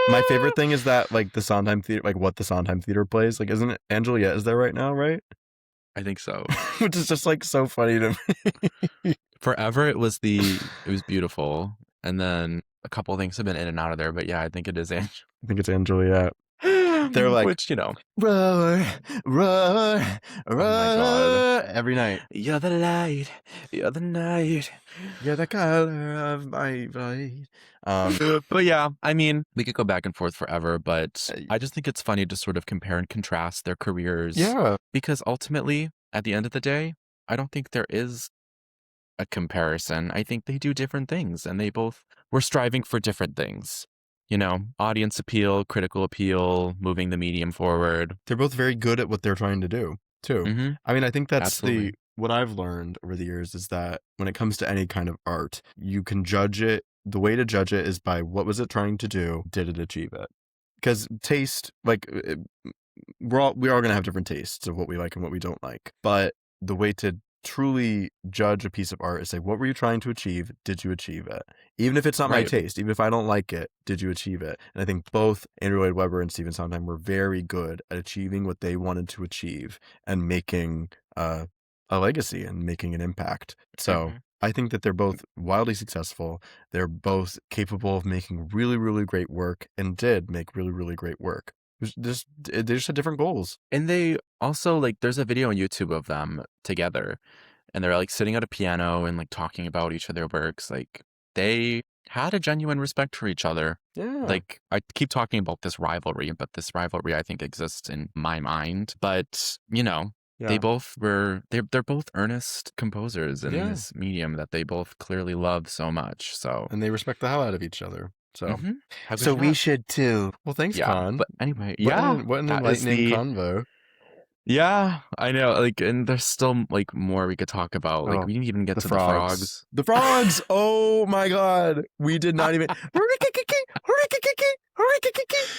My favorite thing is that like the Sondheim Theater, like what the Sondheim Theater plays, like isn't it Angeliette is there right now, right? I think so. Which is just like so funny to me. Forever it was beautiful, and then a couple of things have been in and out of there, but yeah, I think it is I think it's Angeliette. They're like, which, you know, roar, roar, roar, oh every night. You're the light, you're the night, you're the color of my light. But yeah, I mean, we could go back and forth forever, but I just think it's funny to sort of compare and contrast their careers. Yeah. Because ultimately, at the end of the day, I don't think there is a comparison. I think they do different things, and they both were striving for different things. You know, audience appeal, critical appeal, moving the medium forward. They're both very good at what they're trying to do, too. I mean, I think that's what I've learned over the years is that when it comes to any kind of art, you can judge it. The way to judge it is by what was it trying to do? Did it achieve it? Because taste, like, we're all going to have different tastes of what we like and what we don't like. But the way to truly judge a piece of art is say, what were you trying to achieve? Did you achieve it? Even if it's not my taste, even if I don't like it, did you achieve it? And I think both Andrew Lloyd Webber and Stephen Sondheim were very good at achieving what they wanted to achieve and making a legacy and making an impact. So I think that they're both wildly successful. They're both capable of making really, really great work and did make really, really great work. They just had different goals. And they also, like, there's a video on YouTube of them together, and they're like sitting at a piano and like talking about each of their works. Like, they had a genuine respect for each other. Yeah. Like, I keep talking about this rivalry, but this rivalry I think exists in my mind. But, you know, they both were, they're both earnest composers in this medium that they both clearly love so much. So, and they respect the hell out of each other. So we should too. Well, thanks, Con. But anyway, what an enlightening convo. Yeah, I know. Like, and there's still like more we could talk about. Like, we didn't even get to the frogs. The frogs! Oh my god, we did not even.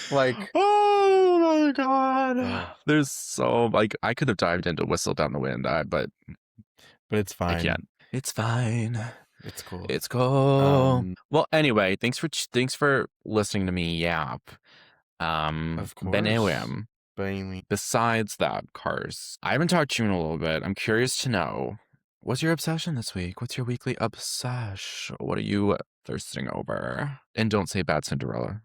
Like, oh my god. There's so like I could have dived into Whistle Down the Wind, but it's fine. I can't. It's fine. It's cool. It's cool. Well, anyway, thanks for listening to me yap. Of course. Benewim. Bailey. Besides that, Cars, I haven't talked to you in a little bit. I'm curious to know, what's your obsession this week? What's your weekly obsession? What are you thirsting over? And don't say bad Cinderella.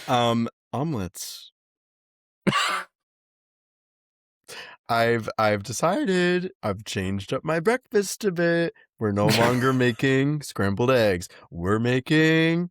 Omelets. I've decided I've changed up my breakfast a bit. We're no longer making scrambled eggs. We're making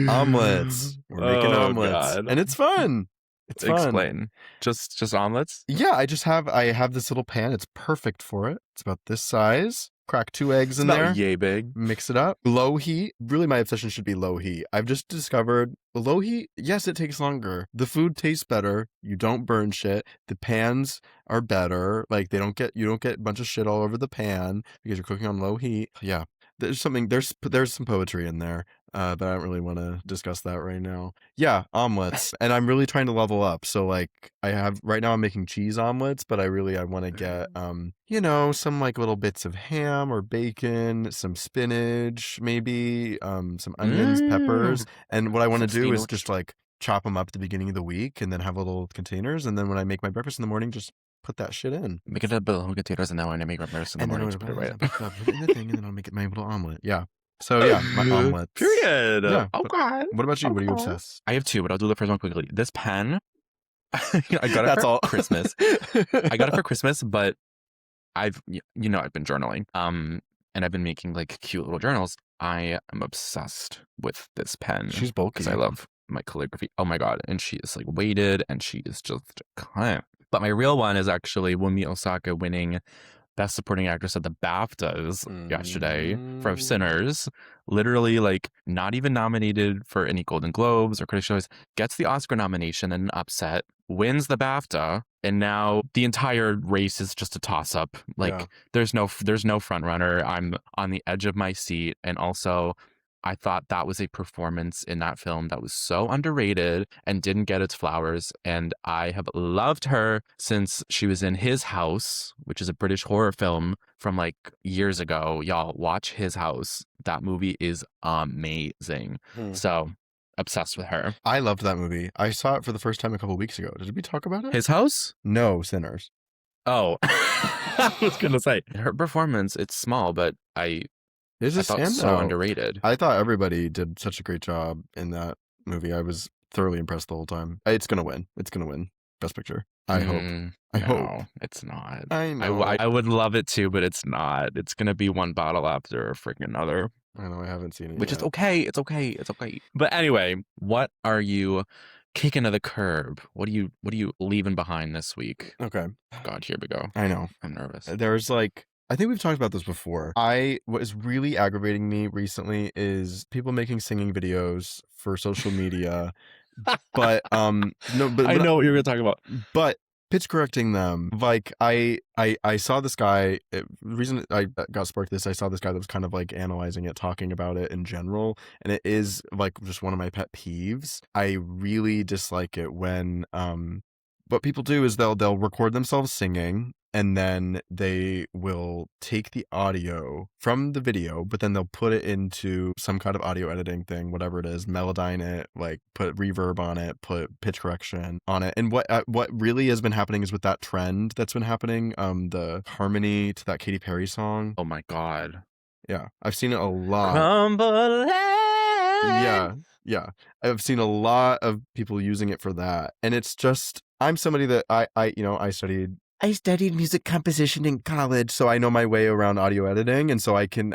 omelets. We're making omelets. God. And it's fun. It's fun. Explain. Just omelets? Yeah, I have this little pan. It's perfect for it. It's about this size. Crack 2 eggs in there. Yay big. Mix it up. Low heat. Really, my obsession should be low heat. I've just discovered low heat, yes, it takes longer. The food tastes better. You don't burn shit. The pans are better. Like you don't get a bunch of shit all over the pan because you're cooking on low heat. Yeah. There's some poetry in there. But I don't really want to discuss that right now. Yeah, omelets. And I'm really trying to level up. So like right now I'm making cheese omelets, but I want to get some like little bits of ham or bacon, some spinach, maybe some onions, peppers. And what I want to do is just like chop them up at the beginning of the week and then have little containers, and then when I make my breakfast in the morning, just put that shit in. Make it a little containers, and then when I make breakfast in the morning, just put it right. Put it in the thing, and then I'll make it my little omelet. Yeah. So yeah, my omelets. Period. Yeah. Oh God. What about you? What are you obsessed? I have 2, but I'll do the first one quickly. This pen, I got it for Christmas. I got it for Christmas, but I've been journaling. And I've been making like cute little journals. I am obsessed with this pen. She's bulky because I love my calligraphy. Oh my God. And she is like weighted, and she is just But my real one is actually Wunmi Osaka winning Best Supporting Actress at the BAFTAs yesterday for Sinners. Literally, like, not even nominated for any Golden Globes or Critics' Choice. Gets the Oscar nomination in an upset, wins the BAFTA, and now the entire race is just a toss-up. Like, there's no front runner. I'm on the edge of my seat, and also I thought that was a performance in that film that was so underrated and didn't get its flowers. And I have loved her since she was in His House, which is a British horror film from like years ago. Y'all watch His House. That movie is amazing. So obsessed with her. I loved that movie. I saw it for the first time a couple weeks ago. Did we talk about it? His House? No, Sinners. Oh, I was going to say her performance, it's small, but I thought it was so underrated. I thought everybody did such a great job in that movie. I was thoroughly impressed the whole time. It's gonna win. It's gonna win Best Picture. I hope. I hope. It's not. I know. I would love it to, but it's not. It's gonna be one bottle after a freaking another. I know. I haven't seen it Which yet. is okay. It's okay. It's okay. But anyway, what are you kicking to the curb? What are you leaving behind this week? Okay. God, here we go. I know. I'm nervous. There's like, I think we've talked about this before. What is really aggravating me recently is people making singing videos for social media. But I know what you're gonna talk about. But pitch correcting them. Like I saw this guy. The reason I got sparked this, I saw this guy that was kind of like analyzing it, talking about it in general, and it is like just one of my pet peeves. I really dislike it when what people do is they'll record themselves singing, and then they will take the audio from the video, but then they'll put it into some kind of audio editing thing, whatever it is, Melodyne it, like put reverb on it, put pitch correction on it. And what really has been happening is with that trend that's been happening, the harmony to that Katy Perry song. Oh my God. Yeah, I've seen it a lot. Crumbling. Yeah. I've seen a lot of people using it for that. And it's just, I'm somebody that I studied music composition in college, so I know my way around audio editing, and so I can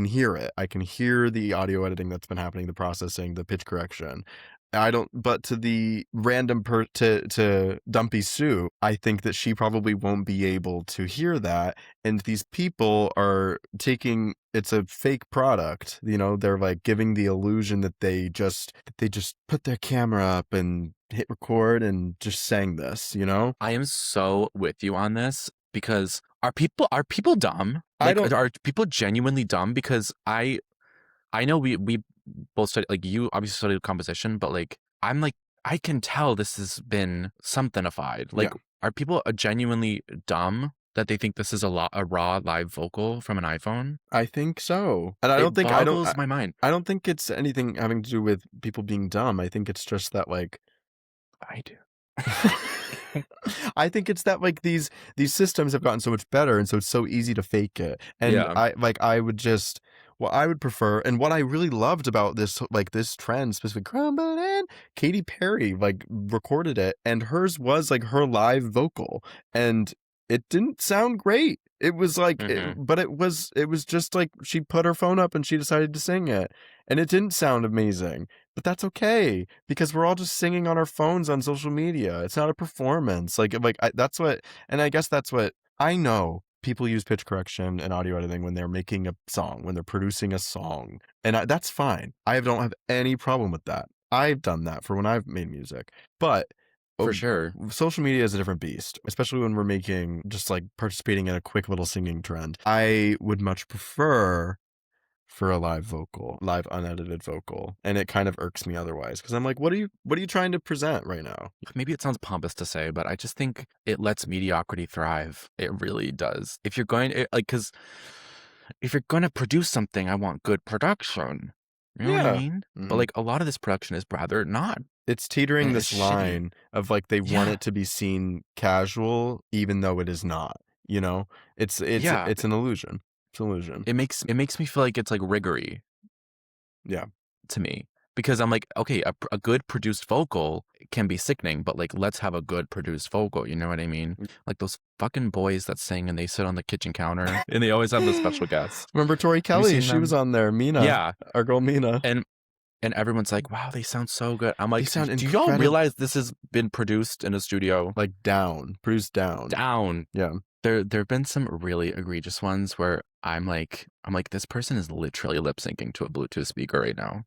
hear it. I can hear the audio editing that's been happening, the processing, the pitch correction. But to the random to Dumpy Sue, I think that she probably won't be able to hear that. And these people are it's a fake product. They're like giving the illusion that they just put their camera up and hit record and just sang this, I am so with you on this, because are people dumb? Like, are people genuinely dumb? Because I know we both studied, like, you obviously studied composition, but like I'm like, I can tell this has been something-ified. Like, are people genuinely dumb that they think this is a raw live vocal from an iPhone? I think so. And It boggles my mind. I don't think it's anything having to do with people being dumb. I think it's just that like I do. I think it's that like these systems have gotten so much better, and so it's so easy to fake it. And I would just, what I would prefer, and what I really loved about this trend, specifically crumbling, Katy Perry like recorded it, and hers was like her live vocal, and it didn't sound great. It was like, but it was just like she put her phone up and she decided to sing it, and it didn't sound amazing. But that's okay, because we're all just singing on our phones on social media. It's not a performance. That's what, and I guess that's what I know. People use pitch correction and audio editing when they're making a song, when they're producing a song, and that's fine. I don't have any problem with that. I've done that for when I've made music, but for sure, social media is a different beast, especially when we're making, just like participating in a quick little singing trend. I would much prefer for a live unedited vocal, and it kind of irks me otherwise, because I'm like, what are you trying to present right now? Maybe it sounds pompous to say, but I just think it lets mediocrity thrive. It really does. If you're going to produce something, I want good production. You know what I mean? Mm-hmm. But like a lot of this production is rather not. It's teetering this line of like they want it to be seen casual, even though it is not. You know, it's an illusion. It's an illusion. It makes me feel like it's like riggery. Yeah. To me. Because I'm like, okay, a good produced vocal can be sickening, but like, let's have a good produced vocal. You know what I mean? Like those fucking boys that sing and they sit on the kitchen counter and they always have the special guests. Remember Tori Kelly? She was on there. Mina. Yeah. Our girl Mina. And everyone's like, wow, they sound so good. I'm like, do y'all realize this has been produced in a studio? Like produced down. Down. Yeah. There have been some really egregious ones where I'm like, this person is literally lip syncing to a Bluetooth speaker right now.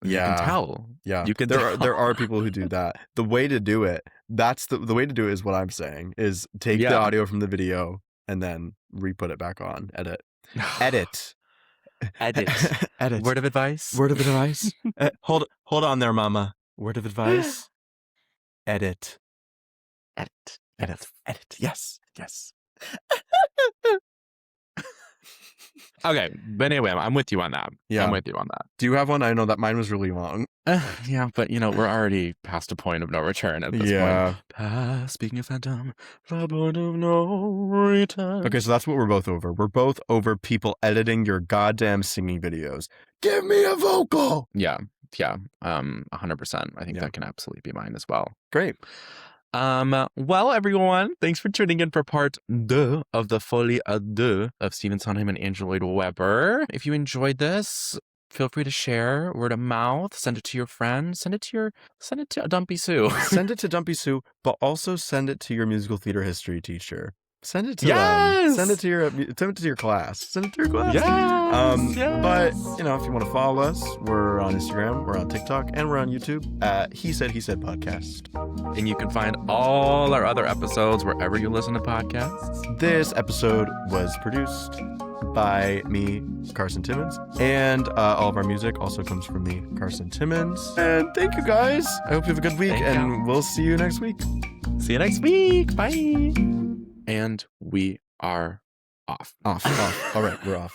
Yeah. You can tell. Yeah. You can there are people who do that. The way to do it, the way to do it is what I'm saying, is take the audio from the video and then re-put it back on. Edit. Edit. Word of advice. Hold on there, mama. Word of advice. Edit. Yes. Okay, but anyway, I'm with you on that. Yeah. I'm with you on that. Do you have one? I know that mine was really long. Yeah, but we're already past a point of no return at this point. Speaking of Phantom, the point of no return. Okay, so that's what we're both over. We're both over people editing your goddamn singing videos. Give me a vocal. Yeah, 100%. I think that can absolutely be mine as well. Great. Well, everyone, thanks for tuning in for part 2 of the Folie à deux of Stephen Sondheim and Andrew Lloyd Webber. If you enjoyed this, feel free to share word of mouth, send it to your friends, send it to Dumpy Sue. Send it to Dumpy Sue, but also send it to your musical theater history teacher. Send it to them. Send it to your class. Send it to your class. Yes. But if you want to follow us, we're on Instagram, we're on TikTok, and we're on YouTube at He Said Podcast. And you can find all our other episodes wherever you listen to podcasts. This episode was produced by me, Carson Timmons, and all of our music also comes from me, Carson Timmons. And thank you guys. I hope you have a good week, and we'll see you next week. See you next week. Bye. And we are off. All right, we're off.